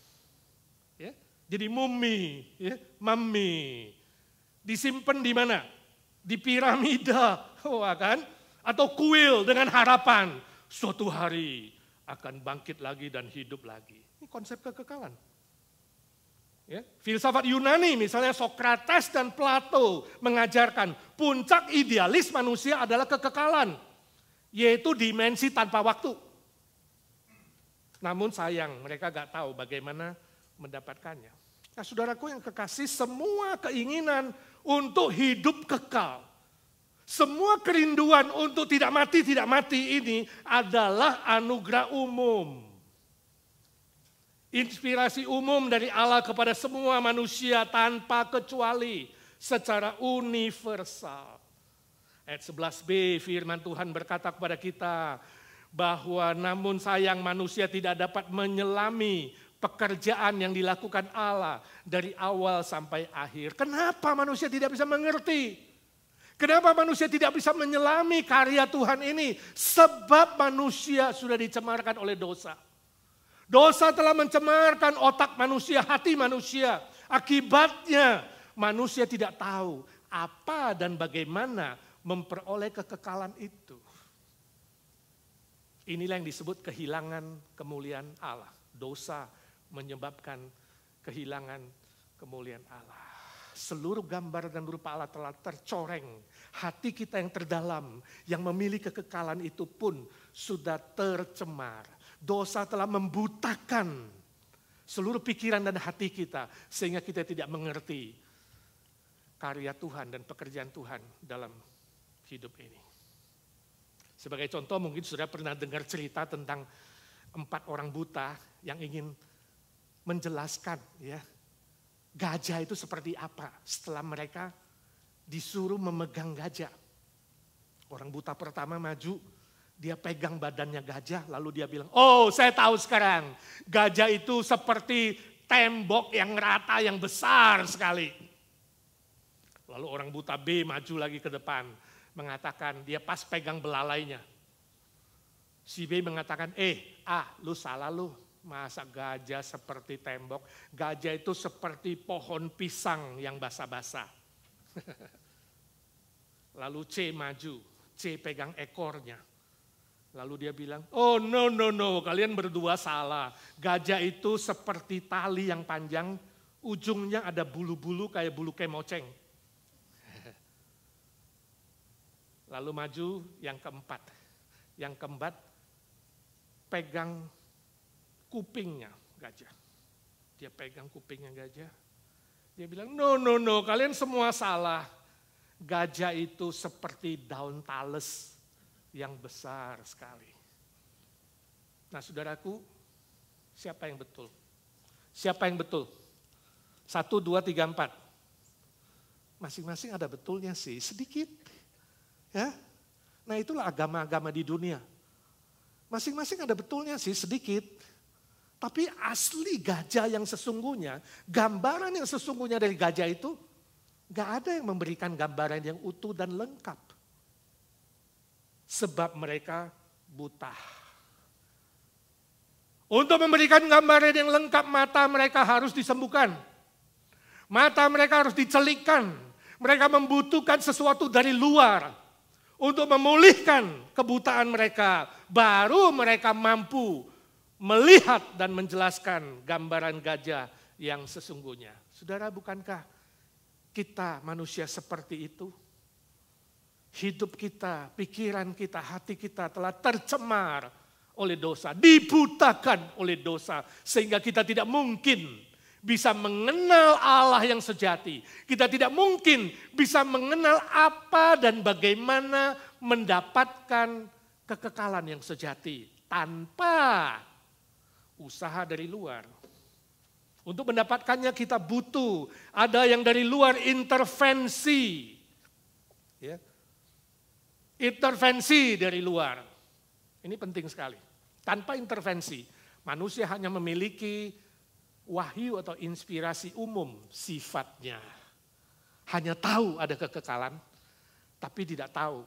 Ya. Jadi mumi, ya, mami. Disimpan di mana? Di piramida, wah kan? Atau kuil dengan harapan suatu hari akan bangkit lagi dan hidup lagi. Ini konsep kekekalan. Ya, filsafat Yunani misalnya Sokrates dan Plato mengajarkan puncak idealis manusia adalah kekekalan, yaitu dimensi tanpa waktu. Namun sayang mereka gak tahu bagaimana mendapatkannya. Nah saudaraku yang kekasih, semua keinginan untuk hidup kekal, semua kerinduan untuk tidak mati ini adalah anugerah umum. Inspirasi umum dari Allah kepada semua manusia tanpa kecuali secara universal. Ayat 11b firman Tuhan berkata kepada kita bahwa namun sayang manusia tidak dapat menyelami pekerjaan yang dilakukan Allah dari awal sampai akhir. Kenapa manusia tidak bisa mengerti? Kenapa manusia tidak bisa menyelami karya Tuhan ini? Sebab manusia sudah dicemarkan oleh dosa. Dosa telah mencemarkan otak manusia, hati manusia. Akibatnya manusia tidak tahu apa dan bagaimana memperoleh kekekalan itu. Inilah yang disebut kehilangan kemuliaan Allah. Dosa menyebabkan kehilangan kemuliaan Allah. Seluruh gambar dan rupa Allah telah tercoreng. Hati kita yang terdalam, yang memiliki kekekalan itu pun sudah tercemar. Dosa telah membutakan seluruh pikiran dan hati kita sehingga kita tidak mengerti karya Tuhan dan pekerjaan Tuhan dalam hidup ini. Sebagai contoh mungkin sudah pernah dengar cerita tentang 4 orang buta yang ingin menjelaskan ya gajah itu seperti apa setelah mereka disuruh memegang gajah. Orang buta pertama maju, dia pegang badannya gajah, lalu dia bilang, oh saya tahu sekarang, gajah itu seperti tembok yang rata, yang besar sekali. Lalu orang buta B maju lagi ke depan, mengatakan dia pas pegang belalainya. Si B mengatakan, lu salah lu, masa gajah seperti tembok, gajah itu seperti pohon pisang yang basah-basah. Lalu C maju, C pegang ekornya. Lalu dia bilang, oh no, kalian berdua salah. Gajah itu seperti tali yang panjang, ujungnya ada bulu-bulu kayak bulu kemoceng. Lalu maju yang keempat. Yang keempat pegang kupingnya gajah. Dia pegang kupingnya gajah. Dia bilang, no, kalian semua salah. Gajah itu seperti daun tales yang besar sekali. Nah saudaraku, siapa yang betul? Siapa yang betul? 1, 2, 3, 4. Masing-masing ada betulnya sih, sedikit. Ya, nah itulah agama-agama di dunia. Masing-masing ada betulnya sih, sedikit. Tapi asli gajah yang sesungguhnya, gambaran yang sesungguhnya dari gajah itu, gak ada yang memberikan gambaran yang utuh dan lengkap. Sebab mereka buta. Untuk memberikan gambaran yang lengkap, mata mereka harus disembuhkan. Mata mereka harus dicelikkan. Mereka membutuhkan sesuatu dari luar untuk memulihkan kebutaan mereka. Baru mereka mampu melihat dan menjelaskan gambaran gajah yang sesungguhnya. Saudara, bukankah kita manusia seperti itu? Hidup kita, pikiran kita, hati kita telah tercemar oleh dosa, dibutakan oleh dosa, sehingga kita tidak mungkin bisa mengenal Allah yang sejati. Kita tidak mungkin bisa mengenal apa dan bagaimana mendapatkan kekekalan yang sejati tanpa usaha dari luar. Untuk mendapatkannya kita butuh ada yang dari luar intervensi. Ya. Intervensi dari luar. Ini penting sekali. Tanpa intervensi, manusia hanya memiliki wahyu atau inspirasi umum sifatnya. Hanya tahu ada kekekalan, tapi tidak tahu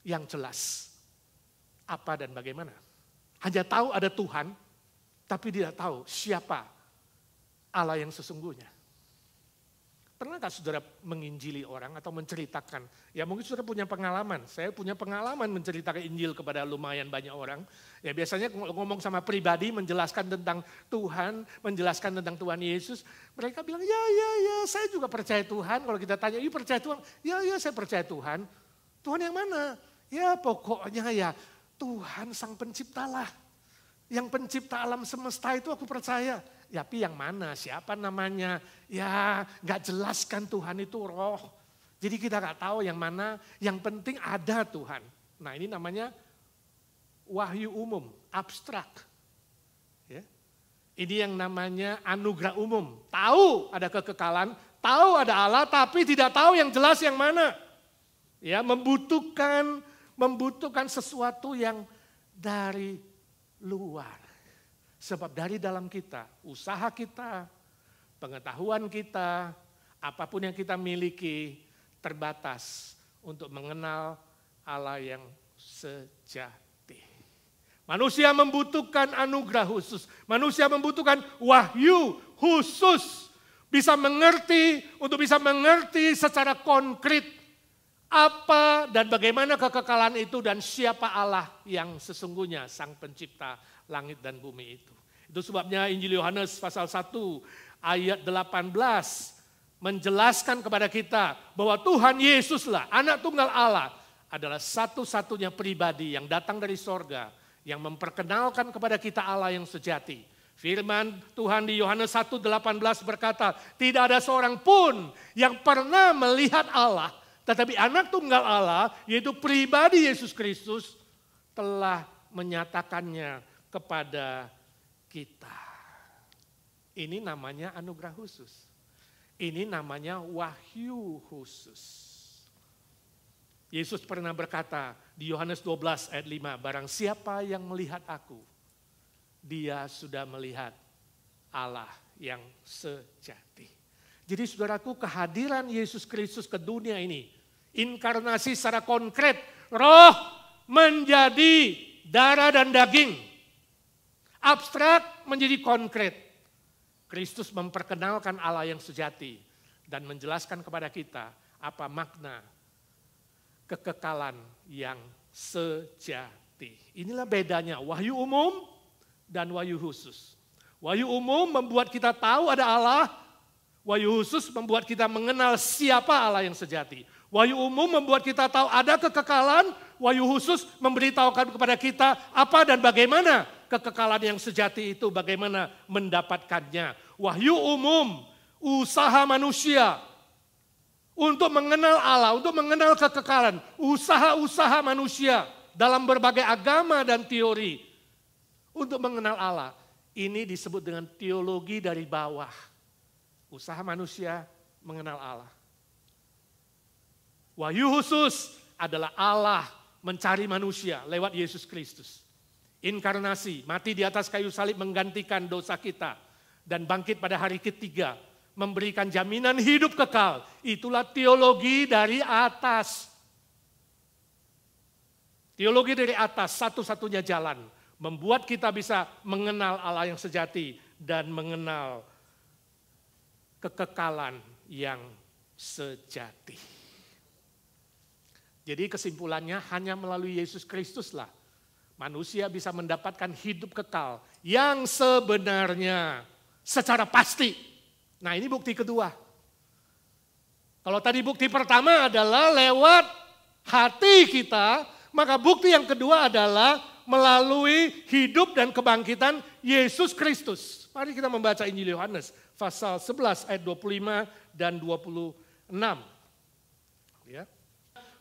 yang jelas apa dan bagaimana. Hanya tahu ada Tuhan, tapi tidak tahu siapa Allah yang sesungguhnya. Pernahkah saudara menginjili orang atau menceritakan? Ya mungkin saudara punya pengalaman. Saya punya pengalaman menceritakan Injil kepada lumayan banyak orang. Ya biasanya ngomong sama pribadi, menjelaskan tentang Tuhan, menjelaskan tentang Tuhan Yesus. Mereka bilang, ya saya juga percaya Tuhan. Kalau kita tanya, iya percaya Tuhan? Ya saya percaya Tuhan. Tuhan yang mana? Ya pokoknya ya Tuhan Sang Penciptalah. Yang pencipta alam semesta itu aku percaya. Ya, tapi yang mana? Siapa namanya? Ya gak jelaskan Tuhan itu roh. Jadi kita gak tahu yang mana. Yang penting ada Tuhan. Nah ini namanya wahyu umum, abstrak. Ya. Ini yang namanya anugerah umum. Tahu ada kekekalan, tahu ada Allah, tapi tidak tahu yang jelas yang mana. Ya, membutuhkan sesuatu yang dari luar. Sebab dari dalam kita, usaha kita, pengetahuan kita, apapun yang kita miliki terbatas untuk mengenal Allah yang sejati. Manusia membutuhkan anugerah khusus. Manusia membutuhkan wahyu khusus. Untuk bisa mengerti secara konkret apa dan bagaimana kekekalan itu dan siapa Allah yang sesungguhnya Sang Pencipta langit dan bumi itu. Itu sebabnya Injil Yohanes pasal 1 ayat 18 menjelaskan kepada kita bahwa Tuhan Yesuslah anak tunggal Allah adalah satu-satunya pribadi yang datang dari sorga yang memperkenalkan kepada kita Allah yang sejati. Firman Tuhan di Yohanes 1:18 berkata, tidak ada seorang pun yang pernah melihat Allah. Tetapi anak tunggal Allah, yaitu pribadi Yesus Kristus, telah menyatakannya kepada kita. Ini namanya anugerah khusus. Ini namanya wahyu khusus. Yesus pernah berkata di Yohanes 12 ayat 5, barang siapa yang melihat aku, dia sudah melihat Allah yang sejati. Jadi saudaraku, kehadiran Yesus Kristus ke dunia ini, inkarnasi secara konkret, roh menjadi darah dan daging. Abstrak menjadi konkret. Kristus memperkenalkan Allah yang sejati dan menjelaskan kepada kita apa makna kekekalan yang sejati. Inilah bedanya wahyu umum dan wahyu khusus. Wahyu umum membuat kita tahu ada Allah, wahyu khusus membuat kita mengenal siapa Allah yang sejati. Wahyu umum membuat kita tahu ada kekekalan, wahyu khusus memberitahukan kepada kita apa dan bagaimana kekekalan yang sejati itu, bagaimana mendapatkannya. Wahyu umum, usaha manusia untuk mengenal Allah, untuk mengenal kekekalan, usaha-usaha manusia dalam berbagai agama dan teori untuk mengenal Allah. Ini disebut dengan teologi dari bawah. Usaha manusia mengenal Allah. Wahyu khusus adalah Allah mencari manusia lewat Yesus Kristus. Inkarnasi, mati di atas kayu salib menggantikan dosa kita. Dan bangkit pada hari ketiga, memberikan jaminan hidup kekal. Itulah teologi dari atas. Teologi dari atas, satu-satunya jalan. Membuat kita bisa mengenal Allah yang sejati dan mengenal kekekalan yang sejati. Jadi kesimpulannya hanya melalui Yesus Kristuslah manusia bisa mendapatkan hidup kekal yang sebenarnya secara pasti. Nah ini bukti kedua. Kalau tadi bukti pertama adalah lewat hati kita, maka bukti yang kedua adalah melalui hidup dan kebangkitan Yesus Kristus. Mari kita membaca Injil Yohanes pasal 11 ayat 25 dan 26. Ya.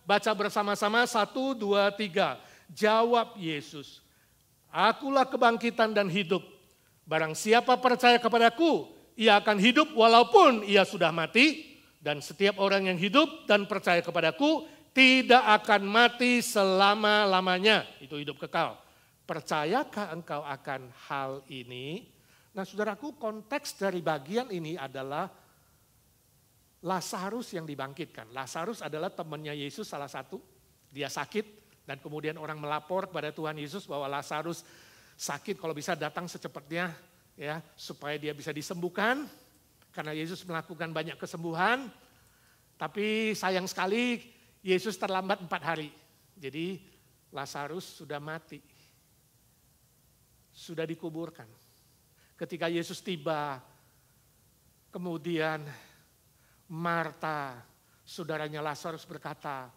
Baca bersama-sama 1, 2, 3. Jawab Yesus, akulah kebangkitan dan hidup. Barang siapa percaya kepadaku, ia akan hidup walaupun ia sudah mati. Dan setiap orang yang hidup dan percaya kepadaku tidak akan mati selama-lamanya. Itu hidup kekal. Percayakah engkau akan hal ini? Nah saudaraku, konteks dari bagian ini adalah Lazarus yang dibangkitkan. Lazarus adalah temannya Yesus salah satu. Dia sakit dan kemudian orang melapor kepada Tuhan Yesus bahwa Lazarus sakit, kalau bisa datang secepatnya ya supaya dia bisa disembuhkan. Karena Yesus melakukan banyak kesembuhan, tapi sayang sekali Yesus terlambat 4 hari. Jadi Lazarus sudah mati, sudah dikuburkan. Ketika Yesus tiba, kemudian Marta, saudaranya Lazarus berkata,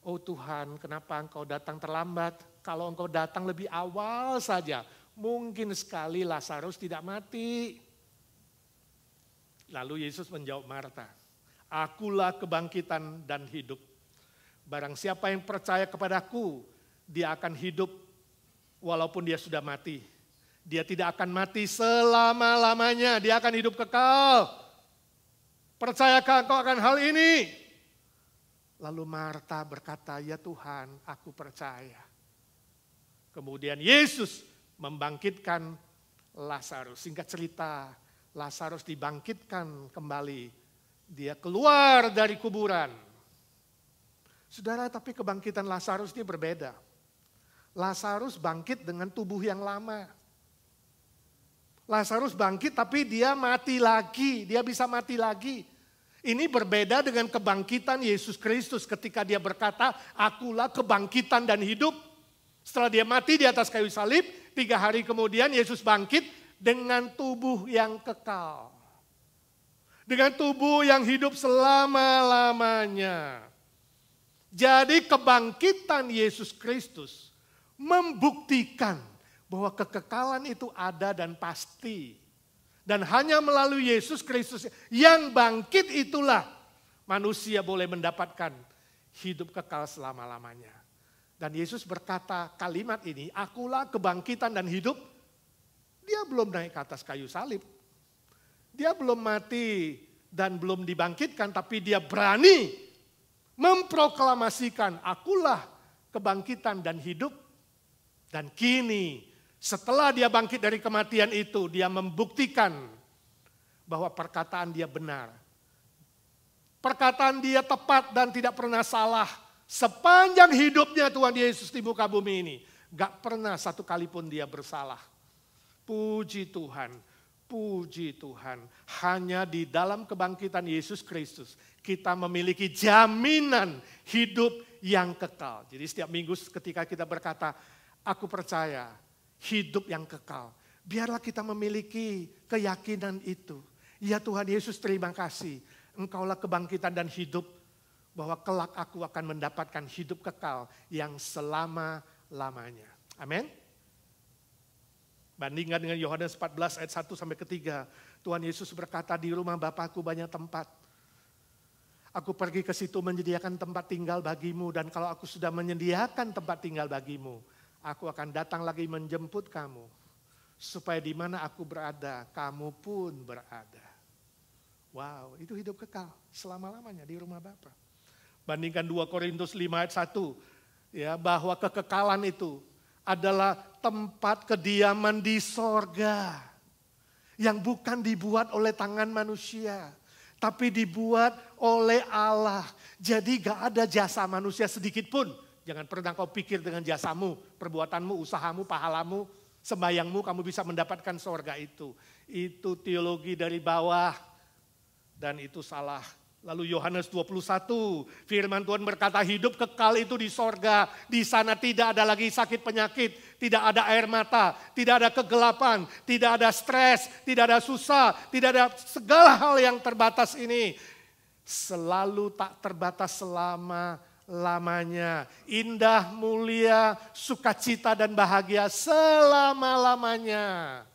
"Oh Tuhan, kenapa engkau datang terlambat? Kalau engkau datang lebih awal saja, mungkin sekali Lazarus tidak mati." Lalu Yesus menjawab Marta, "Akulah kebangkitan dan hidup. Barang siapa yang percaya kepadaku, dia akan hidup walaupun dia sudah mati. Dia tidak akan mati selama-lamanya, dia akan hidup kekal. Percayakah engkau akan hal ini?" Lalu Marta berkata, "Ya Tuhan, aku percaya." Kemudian Yesus membangkitkan Lazarus. Singkat cerita, Lazarus dibangkitkan kembali. Dia keluar dari kuburan. Saudara, tapi kebangkitan Lazarus ini berbeda. Lazarus bangkit dengan tubuh yang lama. Lazarus bangkit tapi dia mati lagi, dia bisa mati lagi. Ini berbeda dengan kebangkitan Yesus Kristus ketika dia berkata, "Akulah kebangkitan dan hidup." Setelah dia mati di atas kayu salib, 3 hari kemudian Yesus bangkit dengan tubuh yang kekal. Dengan tubuh yang hidup selama-lamanya. Jadi kebangkitan Yesus Kristus membuktikan bahwa kekekalan itu ada dan pasti. Dan hanya melalui Yesus Kristus yang bangkit itulah manusia boleh mendapatkan hidup kekal selama-lamanya. Dan Yesus berkata kalimat ini, "Akulah kebangkitan dan hidup." Dia belum naik ke atas kayu salib. Dia belum mati dan belum dibangkitkan, tapi dia berani memproklamasikan, "Akulah kebangkitan dan hidup." Dan kini setelah dia bangkit dari kematian itu, dia membuktikan bahwa perkataan dia benar. Perkataan dia tepat dan tidak pernah salah. Sepanjang hidupnya Tuhan Yesus di muka bumi ini, gak pernah satu kali pun dia bersalah. Puji Tuhan, puji Tuhan. Hanya di dalam kebangkitan Yesus Kristus kita memiliki jaminan hidup yang kekal. Jadi setiap minggu ketika kita berkata, "Aku percaya hidup yang kekal." Biarlah kita memiliki keyakinan itu. Ya Tuhan Yesus, terima kasih. Engkaulah kebangkitan dan hidup, bahwa kelak aku akan mendapatkan hidup kekal yang selama-lamanya. Amin. Bandingkan dengan Yohanes 14 ayat 1 sampai 3. Tuhan Yesus berkata, "Di rumah Bapakku banyak tempat. Aku pergi ke situ menyediakan tempat tinggal bagimu, dan kalau aku sudah menyediakan tempat tinggal bagimu, aku akan datang lagi menjemput kamu, supaya di mana aku berada, kamu pun berada." Wow, itu hidup kekal selama-lamanya di rumah Bapa. Bandingkan 2 Korintus 5 ayat 1, ya, bahwa kekekalan itu adalah tempat kediaman di sorga, yang bukan dibuat oleh tangan manusia, tapi dibuat oleh Allah. Jadi gak ada jasa manusia sedikit pun. Jangan pernah kau pikir dengan jasamu, perbuatanmu, usahamu, pahalamu, sembayangmu kamu bisa mendapatkan sorga itu. Itu teologi dari bawah dan itu salah. Lalu Yohanes 21, firman Tuhan berkata hidup kekal itu di sorga. Di sana tidak ada lagi sakit penyakit, tidak ada air mata, tidak ada kegelapan, tidak ada stres, tidak ada susah, tidak ada segala hal yang terbatas ini. Selalu tak terbatas selama-lamanya. Indah, mulia, sukacita dan bahagia selama-lamanya.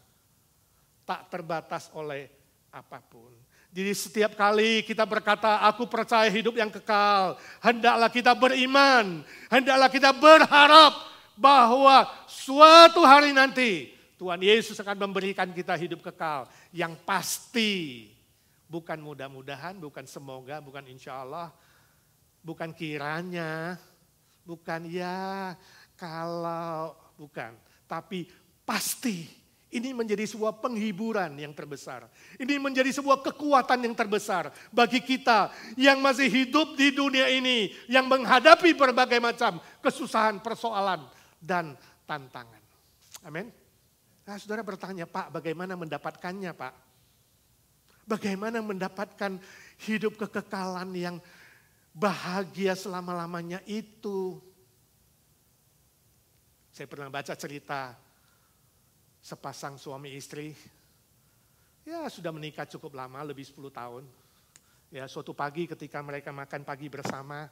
Tak terbatas oleh apapun. Jadi setiap kali kita berkata, "Aku percaya hidup yang kekal," hendaklah kita beriman, hendaklah kita berharap bahwa suatu hari nanti Tuhan Yesus akan memberikan kita hidup kekal yang pasti. Bukan mudah-mudahan, bukan semoga, bukan insya Allah, bukan kiranya, bukan ya kalau, bukan. Tapi pasti. Ini menjadi sebuah penghiburan yang terbesar. Ini menjadi sebuah kekuatan yang terbesar bagi kita yang masih hidup di dunia ini, yang menghadapi berbagai macam kesusahan, persoalan, dan tantangan. Amin. Nah, saudara bertanya, "Pak, bagaimana mendapatkannya, Pak?" Bagaimana mendapatkan hidup kekekalan yang bahagia selama-lamanya itu. Saya pernah baca cerita sepasang suami istri. Ya sudah menikah cukup lama, lebih 10 tahun. Ya suatu pagi ketika mereka makan pagi bersama,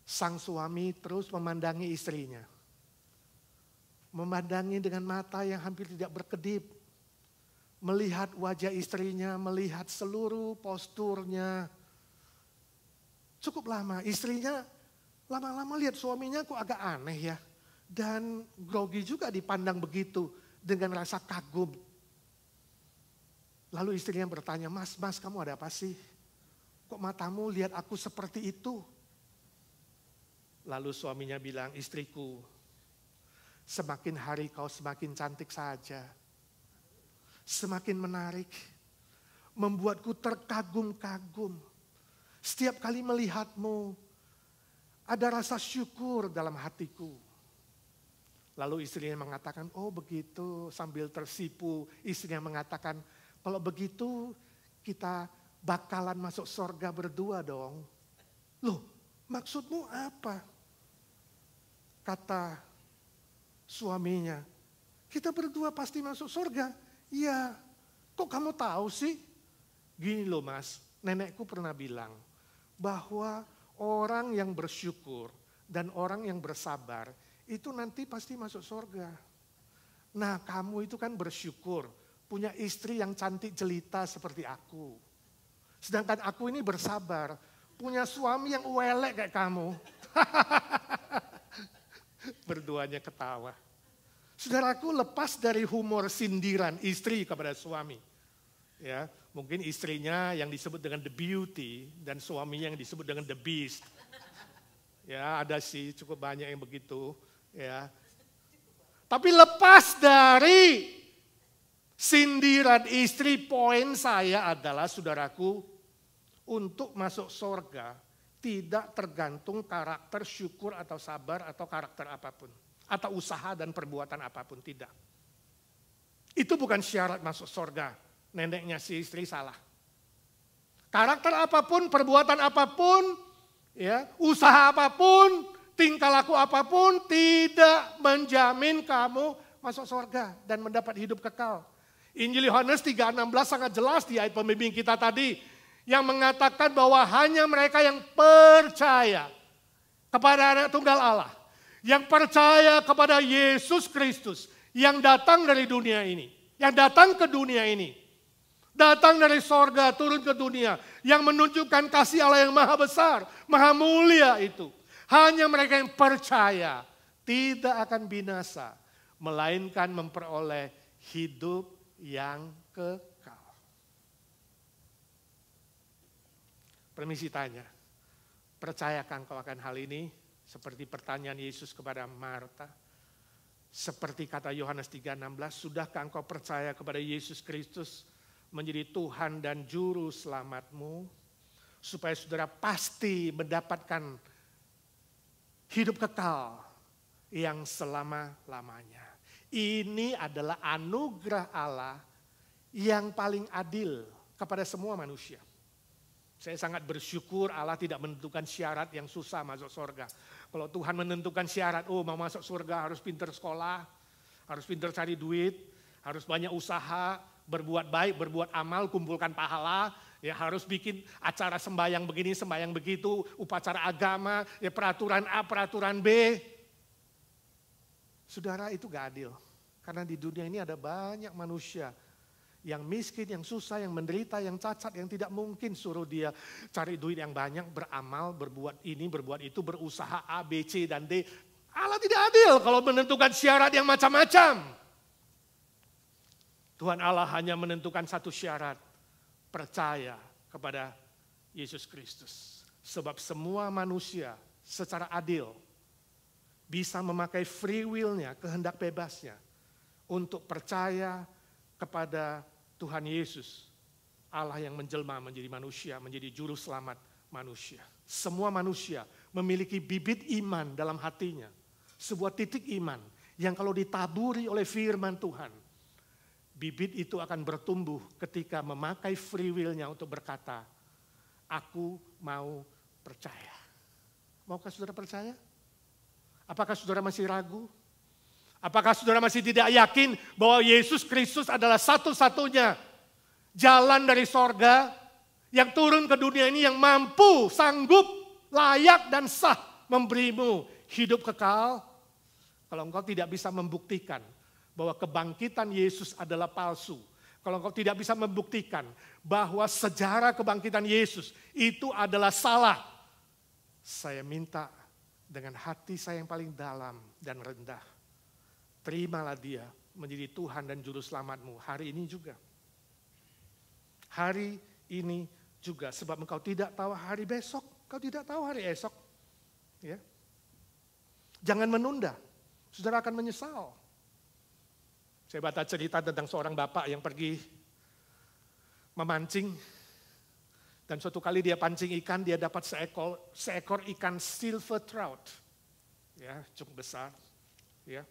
sang suami terus memandangi istrinya. Memandangi dengan mata yang hampir tidak berkedip. Melihat wajah istrinya, melihat seluruh posturnya. Cukup lama, istrinya lama-lama lihat suaminya kok agak aneh ya. Dan grogi juga dipandang begitu dengan rasa kagum. Lalu istrinya bertanya, mas kamu ada apa sih? Kok matamu lihat aku seperti itu? Lalu suaminya bilang, istriku, semakin hari kau semakin cantik saja. Semakin menarik. Membuatku terkagum-kagum. Setiap kali melihatmu, ada rasa syukur dalam hatiku. Lalu istrinya mengatakan, oh begitu, sambil tersipu. Istrinya mengatakan, kalau begitu kita bakalan masuk surga berdua dong. Loh, maksudmu apa? Kata suaminya, kita berdua pasti masuk surga. Iya, kok kamu tahu sih? Gini loh mas, nenekku pernah bilang bahwa orang yang bersyukur dan orang yang bersabar itu nanti pasti masuk surga. Nah kamu itu kan bersyukur, punya istri yang cantik jelita seperti aku. Sedangkan aku ini bersabar, punya suami yang uelek kayak kamu. Berduanya ketawa. Saudaraku, lepas dari humor sindiran istri kepada suami. Ya, mungkin istrinya yang disebut dengan the beauty dan suaminya yang disebut dengan the beast. Ya, ada sih cukup banyak yang begitu, ya. Tapi lepas dari sindiran istri, poin saya adalah saudaraku, untuk masuk surga tidak tergantung karakter syukur atau sabar atau karakter apapun. Atau usaha dan perbuatan apapun, tidak. Itu bukan syarat masuk surga. Neneknya si istri salah. Karakter apapun, perbuatan apapun, ya, usaha apapun, tingkah laku apapun tidak menjamin kamu masuk surga dan mendapat hidup kekal. Injil Yohanes 3:16 sangat jelas di ayat pembimbing kita tadi yang mengatakan bahwa hanya mereka yang percaya kepada Anak Tunggal Allah, yang percaya kepada Yesus Kristus yang datang dari dunia ini, yang datang ke dunia ini, datang dari sorga turun ke dunia, yang menunjukkan kasih Allah yang maha besar, maha mulia itu. Hanya mereka yang percaya tidak akan binasa, melainkan memperoleh hidup yang kekal. Permisi tanya, percayakah engkau akan hal ini? Seperti pertanyaan Yesus kepada Marta. Seperti kata Yohanes 3:16, sudahkah engkau percaya kepada Yesus Kristus menjadi Tuhan dan Juru Selamatmu? Supaya saudara pasti mendapatkan hidup kekal yang selama-lamanya. Ini adalah anugerah Allah yang paling adil kepada semua manusia. Saya sangat bersyukur Allah tidak menentukan syarat yang susah masuk surga. Kalau Tuhan menentukan syarat, oh mau masuk surga harus pintar sekolah, harus pintar cari duit, harus banyak usaha, berbuat baik, berbuat amal, kumpulkan pahala, ya harus bikin acara sembahyang begini, sembahyang begitu, upacara agama, ya peraturan A, peraturan B. Saudara, itu gak adil. Karena di dunia ini ada banyak manusia yang miskin, yang susah, yang menderita, yang cacat, yang tidak mungkin suruh dia cari duit yang banyak, beramal, berbuat ini, berbuat itu, berusaha A, B, C, dan D. Allah tidak adil kalau menentukan syarat yang macam-macam. Tuhan Allah hanya menentukan satu syarat, percaya kepada Yesus Kristus. Sebab semua manusia secara adil bisa memakai free will-nya, kehendak bebasnya, untuk percaya kepada Tuhan Yesus, Allah yang menjelma menjadi manusia, menjadi juru selamat manusia. Semua manusia memiliki bibit iman dalam hatinya. Sebuah titik iman yang kalau ditaburi oleh firman Tuhan, Bibit itu akan bertumbuh ketika memakai free will-nya untuk berkata, aku mau percaya. Maukah saudara percaya? Apakah saudara masih ragu? Apakah saudara masih tidak yakin bahwa Yesus Kristus adalah satu-satunya jalan dari sorga yang turun ke dunia ini yang mampu, sanggup, layak dan sah memberimu hidup kekal? Kalau engkau tidak bisa membuktikan bahwa kebangkitan Yesus adalah palsu, kalau engkau tidak bisa membuktikan bahwa sejarah kebangkitan Yesus itu adalah salah, saya minta dengan hati saya yang paling dalam dan rendah, terimalah dia menjadi Tuhan dan Juru Selamatmu hari ini juga. Hari ini juga, sebab engkau tidak tahu hari besok, engkau tidak tahu hari esok. Ya. Jangan menunda, saudara akan menyesal. Saya baca cerita tentang seorang bapak yang pergi memancing. Dan suatu kali dia pancing ikan, dia dapat seekor ikan silver trout. Ya, cukup besar. Ya.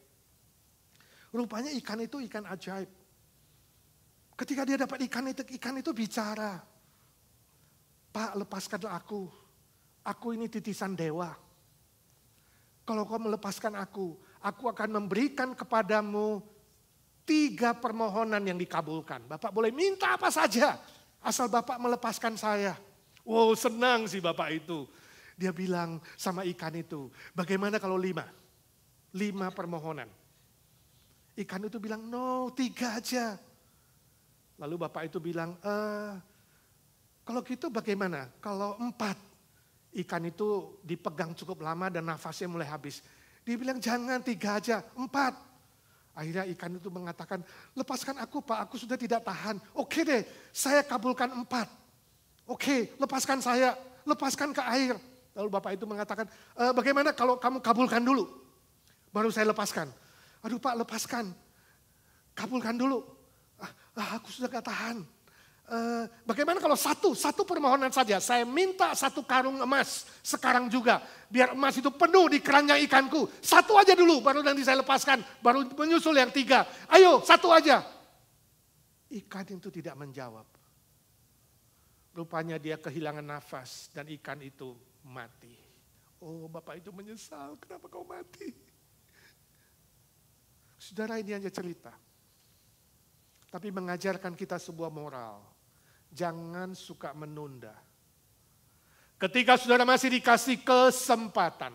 Rupanya ikan itu ikan ajaib. Ketika dia dapat ikan itu bicara. Pak, lepaskanlah aku. Aku ini titisan dewa. Kalau kau melepaskan aku akan memberikan kepadamu 3 permohonan yang dikabulkan. Bapak boleh minta apa saja, asal Bapak melepaskan saya. Wow, senang sih Bapak itu. Dia bilang sama ikan itu, bagaimana kalau 5? 5 permohonan. Ikan itu bilang, no, 3 aja. Lalu Bapak itu bilang, kalau gitu bagaimana? Kalau 4? Ikan itu dipegang cukup lama dan nafasnya mulai habis. Dia bilang, jangan 3 aja, 4. Akhirnya ikan itu mengatakan, lepaskan aku Pak, aku sudah tidak tahan. Oke deh, saya kabulkan 4. Oke, lepaskan saya, lepaskan ke air. Lalu Bapak itu mengatakan, bagaimana kalau kamu kabulkan dulu? Baru saya lepaskan. Aduh Pak, lepaskan. Kabulkan dulu. Aku sudah gak tahan. Bagaimana kalau satu permohonan saja, saya minta 1 karung emas sekarang juga, biar emas itu penuh di keranjang ikanku, 1 aja dulu, baru nanti saya lepaskan, baru menyusul yang 3, ayo 1 aja. Ikan itu tidak menjawab, rupanya dia kehilangan nafas dan ikan itu mati. Oh, Bapak itu menyesal, kenapa kau mati? Saudara, ini hanya cerita, tapi mengajarkan kita sebuah moral. Jangan suka menunda. Ketika saudara masih dikasih kesempatan,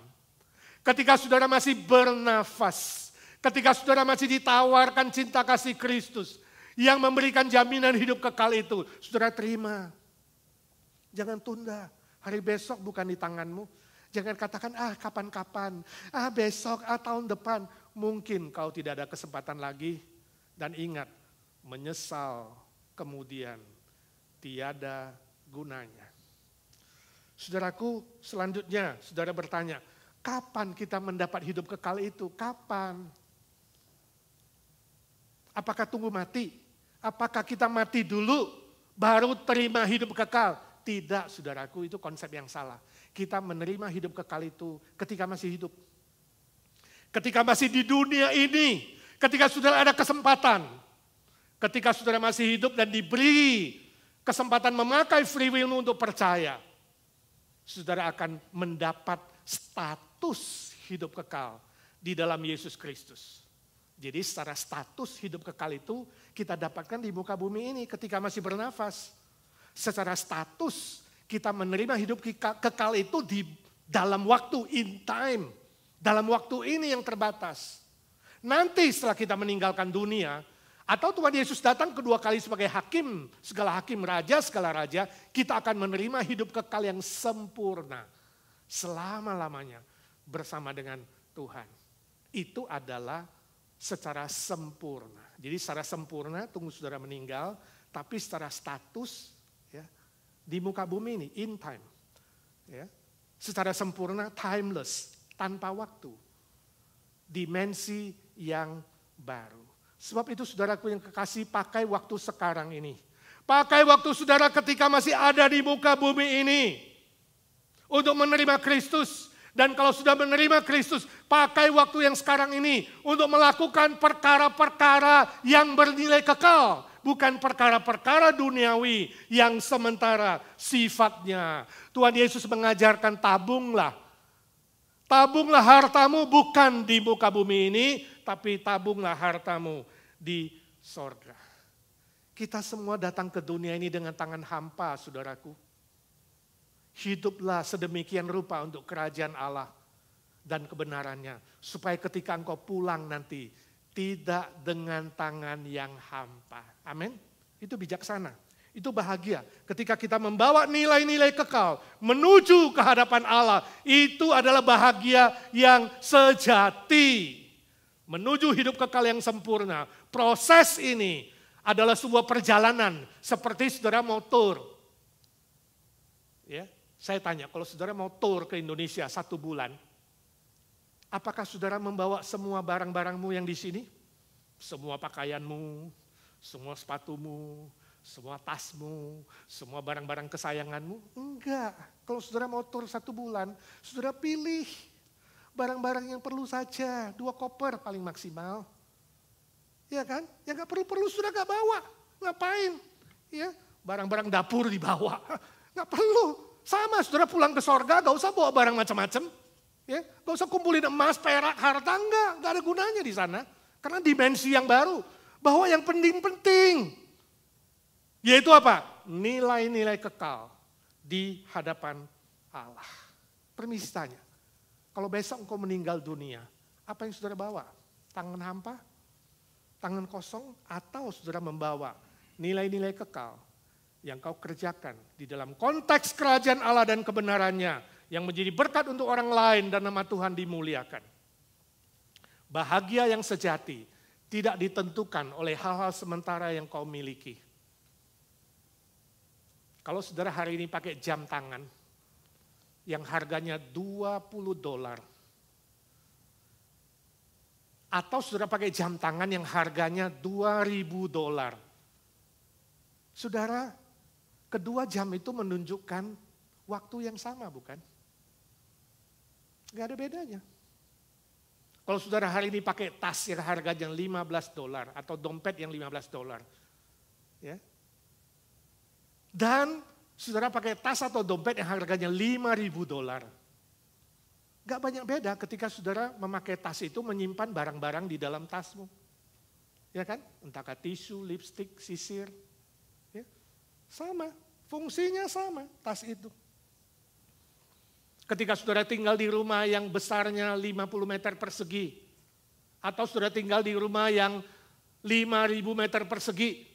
ketika saudara masih bernafas, ketika saudara masih ditawarkan cinta kasih Kristus yang memberikan jaminan hidup kekal itu, saudara terima. Jangan tunda. Hari besok bukan di tanganmu. Jangan katakan, kapan-kapan, besok, tahun depan. Mungkin kau tidak ada kesempatan lagi. Dan ingat, menyesal kemudian tiada gunanya. Saudaraku, selanjutnya saudara bertanya, kapan kita mendapat hidup kekal itu? Kapan? Apakah tunggu mati? Apakah kita mati dulu baru terima hidup kekal? Tidak, saudaraku, itu konsep yang salah. Kita menerima hidup kekal itu ketika masih hidup. Ketika masih di dunia ini, ketika saudara ada kesempatan, ketika saudara masih hidup dan diberi kesempatan memakai free will untuk percaya, saudara akan mendapat status hidup kekal di dalam Yesus Kristus. Jadi secara status hidup kekal itu kita dapatkan di muka bumi ini ketika masih bernafas. Secara status kita menerima hidup kekal itu di dalam waktu, in time. Dalam waktu ini yang terbatas. Nanti setelah kita meninggalkan dunia, atau Tuhan Yesus datang kedua kali sebagai hakim, segala hakim, raja, segala raja, kita akan menerima hidup kekal yang sempurna. Selama-lamanya bersama dengan Tuhan. Itu adalah secara sempurna. Jadi secara sempurna tunggu saudara meninggal, tapi secara status ya, di muka bumi ini, in time. Ya, secara sempurna, timeless, tanpa waktu. Dimensi yang baru. Sebab itu saudaraku yang kekasih, pakai waktu sekarang ini. Pakai waktu saudara ketika masih ada di muka bumi ini. Untuk menerima Kristus Dan kalau sudah menerima Kristus, pakai waktu yang sekarang ini untuk melakukan perkara-perkara yang bernilai kekal. Bukan perkara-perkara duniawi yang sementara sifatnya. Tuhan Yesus mengajarkan tabunglah. Tabunglah hartamu bukan di muka bumi ini, tapi tabunglah hartamu di sorga. Kita semua datang ke dunia ini dengan tangan hampa, saudaraku. Hiduplah sedemikian rupa untuk kerajaan Allah dan kebenarannya. Supaya ketika engkau pulang nanti, tidak dengan tangan yang hampa. Amin. Itu bijaksana. Itu bahagia. Ketika kita membawa nilai-nilai kekal menuju ke hadapan Allah. Itu adalah bahagia yang sejati. Menuju hidup kekal yang sempurna. Proses ini adalah sebuah perjalanan. Seperti saudara mau tour. Ya. Saya tanya, kalau saudara mau tour ke Indonesia 1 bulan, apakah saudara membawa semua barang-barangmu yang di sini? Semua pakaianmu, semua sepatumu, semua tasmu, semua barang-barang kesayanganmu? Enggak. Kalau saudara mau tour 1 bulan, saudara pilih barang-barang yang perlu saja. 2 koper paling maksimal. Ya kan? Yang gak perlu-perlu saudara gak bawa. Ngapain? Ya, barang-barang dapur dibawa. Gak perlu. Sama, saudara pulang ke sorga, gak usah bawa barang macam-macam. Ya, gak usah kumpulin emas, perak, harta, enggak ada gunanya di sana. Karena dimensi yang baru, bahwa yang penting-penting, yaitu apa? Nilai-nilai kekal di hadapan Allah. Permisi tanya, kalau besok engkau meninggal dunia, apa yang saudara bawa? Tangan hampa? Tangan kosong? Atau saudara membawa nilai-nilai kekal yang kau kerjakan di dalam konteks kerajaan Allah dan kebenarannya yang menjadi berkat untuk orang lain dan nama Tuhan dimuliakan. Bahagia yang sejati tidak ditentukan oleh hal-hal sementara yang kau miliki. Kalau saudara hari ini pakai jam tangan yang harganya $20, atau saudara pakai jam tangan yang harganya $2.000, saudara, kedua jam itu menunjukkan waktu yang sama, bukan? Gak ada bedanya. Kalau saudara hari ini pakai tas yang harganya $15 atau dompet yang $15, ya, dan saudara pakai tas atau dompet yang harganya $5.000, gak banyak beda ketika saudara memakai tas itu menyimpan barang-barang di dalam tasmu, ya kan? Entahkah tisu, lipstik, sisir. Sama, fungsinya sama tas itu. Ketika saudara tinggal di rumah yang besarnya 50 meter persegi, atau saudara tinggal di rumah yang 5.000 meter persegi,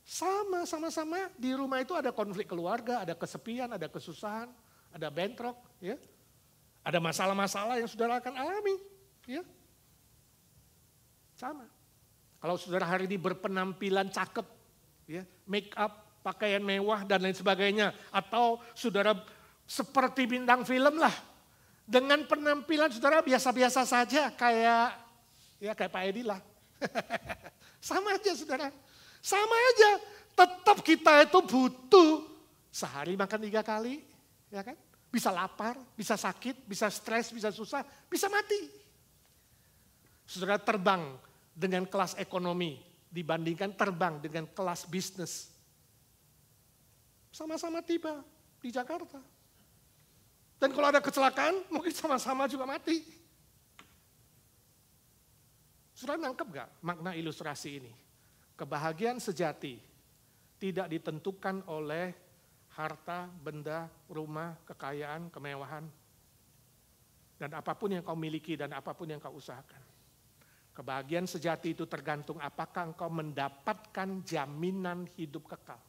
sama-sama di rumah itu ada konflik keluarga, ada kesepian, ada kesusahan, ada bentrok, ya. Ada masalah-masalah yang saudara akan alami, ya. Sama. Kalau saudara hari ini berpenampilan cakep, ya, make up, pakaian mewah dan lain sebagainya, atau saudara seperti bintang film lah, dengan penampilan saudara biasa-biasa saja kayak Pak Edi lah. Sama aja saudara, sama aja. Tetap kita itu butuh sehari makan 3 kali, ya kan? Bisa lapar, bisa sakit, bisa stres, bisa susah, bisa mati. Saudara terbang dengan kelas ekonomi dibandingkan terbang dengan kelas bisnis. Sama-sama tiba di Jakarta. Dan kalau ada kecelakaan, mungkin sama-sama juga mati. Saudara nangkep gak makna ilustrasi ini? Kebahagiaan sejati tidak ditentukan oleh harta, benda, rumah, kekayaan, kemewahan. Dan apapun yang kau miliki dan apapun yang kau usahakan. Kebahagiaan sejati itu tergantung apakah engkau mendapatkan jaminan hidup kekal.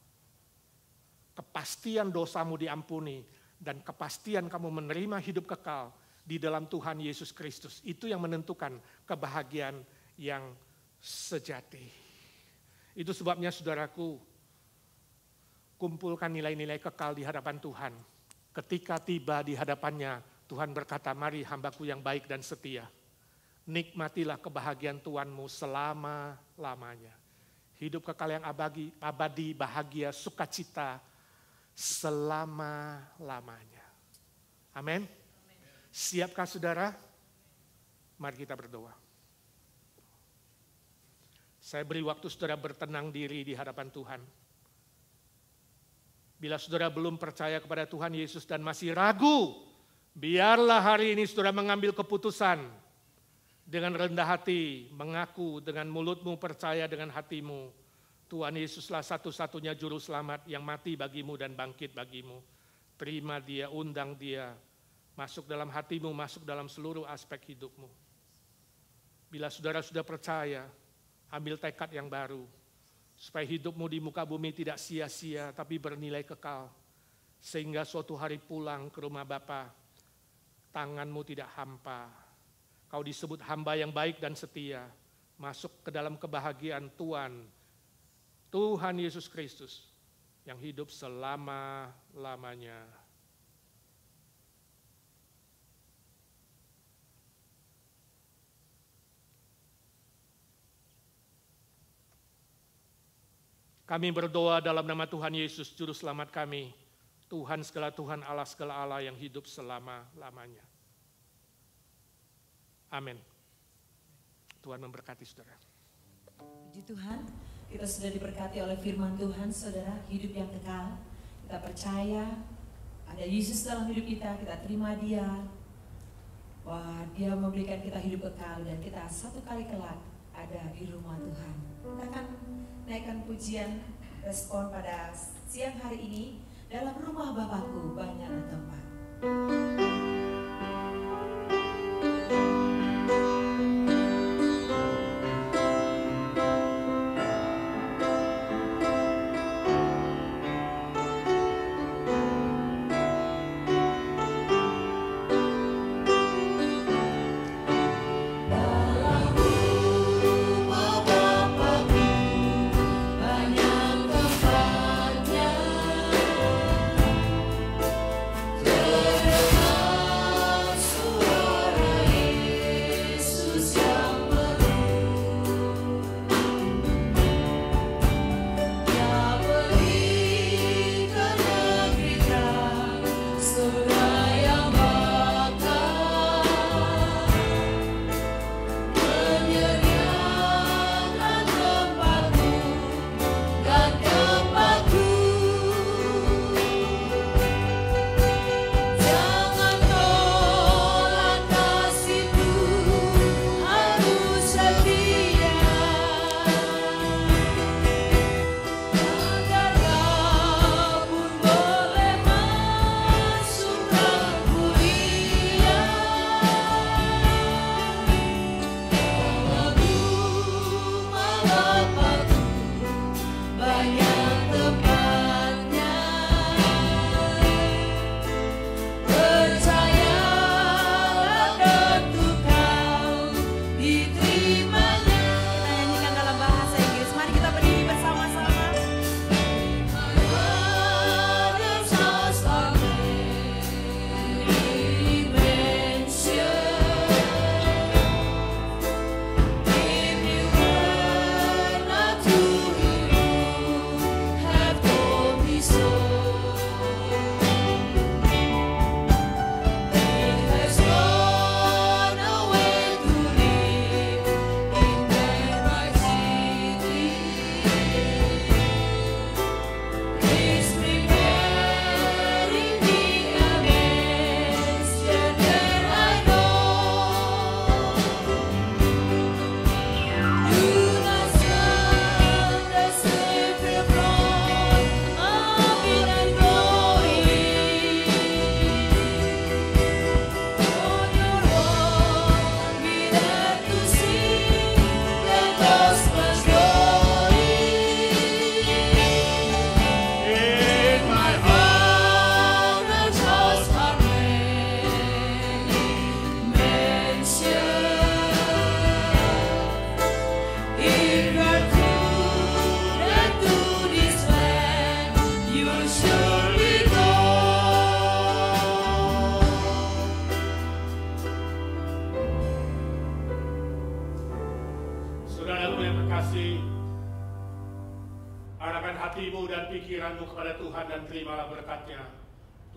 Kepastian dosamu diampuni dan kepastian kamu menerima hidup kekal di dalam Tuhan Yesus Kristus. Itu yang menentukan kebahagiaan yang sejati. Itu sebabnya saudaraku, kumpulkan nilai-nilai kekal di hadapan Tuhan. Ketika tiba di hadapannya, Tuhan berkata, mari hambaku yang baik dan setia. Nikmatilah kebahagiaan Tuhanmu selama-lamanya. Hidup kekal yang abadi, bahagia, sukacita selama-lamanya. Amin. Siapkah saudara? Mari kita berdoa. Saya beri waktu saudara bertenang diri di hadapan Tuhan. Bila saudara belum percaya kepada Tuhan Yesus dan masih ragu, biarlah hari ini saudara mengambil keputusan dengan rendah hati, mengaku dengan mulutmu, percaya dengan hatimu. Tuhan Yesuslah satu-satunya juru selamat yang mati bagimu dan bangkit bagimu. Terima Dia, undang Dia, masuk dalam hatimu, masuk dalam seluruh aspek hidupmu. Bila saudara sudah percaya, ambil tekad yang baru, supaya hidupmu di muka bumi tidak sia-sia, tapi bernilai kekal. Sehingga suatu hari pulang ke rumah Bapa, tanganmu tidak hampa. Kau disebut hamba yang baik dan setia, masuk ke dalam kebahagiaan Tuhan Yesus Kristus, yang hidup selama-lamanya. Kami berdoa dalam nama Tuhan Yesus, Juru Selamat kami, Tuhan segala Tuhan, Allah segala Allah yang hidup selama-lamanya. Amin. Tuhan memberkati saudara. Puji Tuhan, kita sudah diberkati oleh firman Tuhan, saudara, hidup yang kekal. Kita percaya ada Yesus dalam hidup kita, kita terima Dia. Wah, Dia memberikan kita hidup kekal dan kita satu kali kelak ada di rumah Tuhan. Kita akan naikkan pujian respon pada siang hari ini. Dalam rumah Bapakku banyak tempat. hatimu dan pikiranmu kepada Tuhan dan terimalah berkat-Nya.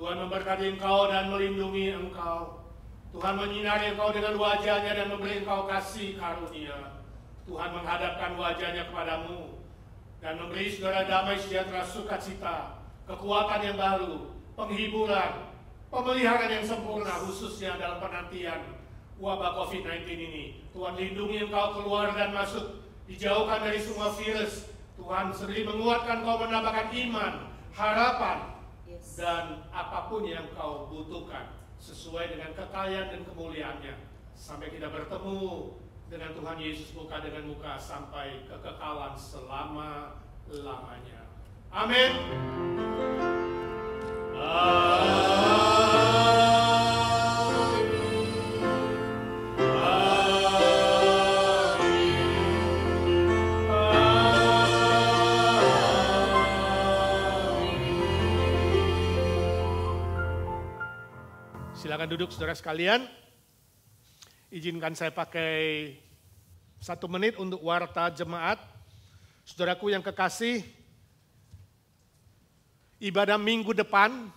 Tuhan memberkati engkau dan melindungi engkau. Tuhan menyinari engkau dengan wajahnya dan memberi engkau kasih karunia. Tuhan menghadapkan wajahnya kepadamu dan memberi saudara damai sejahtera, sukacita, kekuatan yang baru, penghiburan, pemeliharaan yang sempurna, khususnya dalam penantian wabah COVID-19 ini. Tuhan lindungi engkau keluar dan masuk, dijauhkan dari semua virus. Tuhan sendiri menguatkan engkau, menambahkan iman, harapan, dan apapun yang kau butuhkan sesuai dengan kekayaan dan kemuliaannya, sampai kita bertemu dengan Tuhan Yesus muka dengan muka sampai kekekalan selama-lamanya. Amin. Silakan duduk saudara sekalian. Izinkan saya pakai 1 menit untuk warta jemaat. Saudaraku yang kekasih, ibadah minggu depan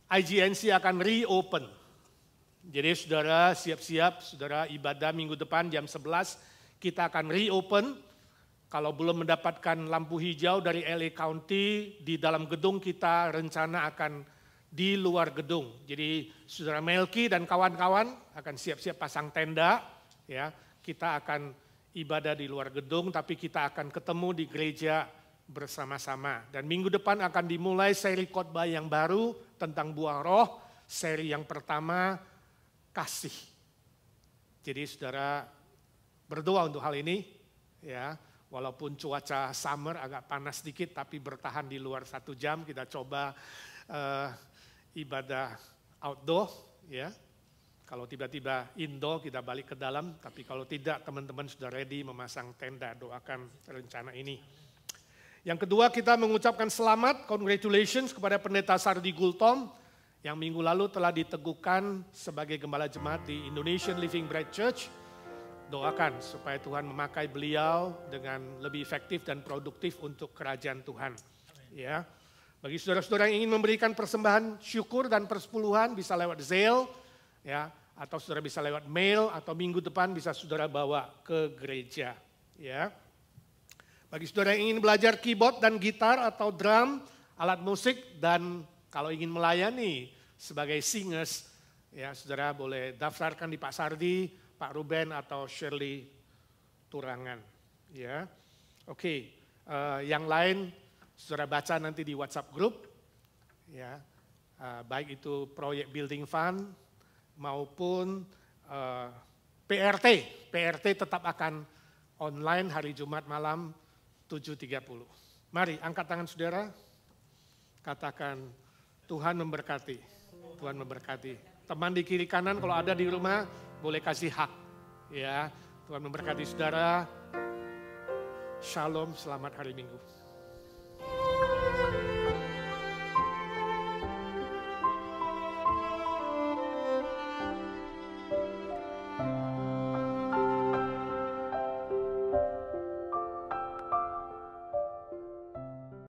IGNC akan reopen. Jadi saudara siap-siap, saudara ibadah minggu depan jam 11 kita akan reopen. Kalau belum mendapatkan lampu hijau dari LA County, di dalam gedung kita rencana akan di luar gedung. Jadi saudara Melki dan kawan-kawan akan siap-siap pasang tenda, ya. Kita akan ibadah di luar gedung, tapi kita akan ketemu di gereja bersama-sama. Dan minggu depan akan dimulai seri khotbah yang baru tentang buah roh, seri yang pertama kasih. Jadi saudara berdoa untuk hal ini, ya. Walaupun cuaca summer agak panas sedikit, tapi bertahan di luar 1 jam. Kita coba ibadah outdoor, ya. Kalau tiba-tiba indoor kita balik ke dalam, tapi kalau tidak teman-teman sudah ready memasang tenda, doakan rencana ini. Yang kedua, kita mengucapkan selamat, congratulations kepada Pendeta Sardi Gultom yang minggu lalu telah diteguhkan sebagai gembala jemaat di Indonesian Living Bread Church. Doakan supaya Tuhan memakai beliau dengan lebih efektif dan produktif untuk kerajaan Tuhan. Ya. Bagi saudara-saudara yang ingin memberikan persembahan syukur dan persepuluhan bisa lewat Zelle, ya, atau saudara bisa lewat mail, atau minggu depan bisa saudara bawa ke gereja. Ya. Bagi saudara yang ingin belajar keyboard dan gitar atau drum, alat musik, dan kalau ingin melayani sebagai singers, ya, saudara boleh daftarkan di Pak Sardi, Pak Ruben, atau Shirley Turangan. Ya. Oke, yang lain saudara baca nanti di WhatsApp group, ya, baik itu proyek building fund maupun PRT tetap akan online hari Jumat malam 7.30. Mari angkat tangan saudara, katakan Tuhan memberkati, Tuhan memberkati. Teman di kiri kanan kalau ada di rumah boleh kasih hak, ya. Tuhan memberkati saudara. Shalom, selamat hari Minggu.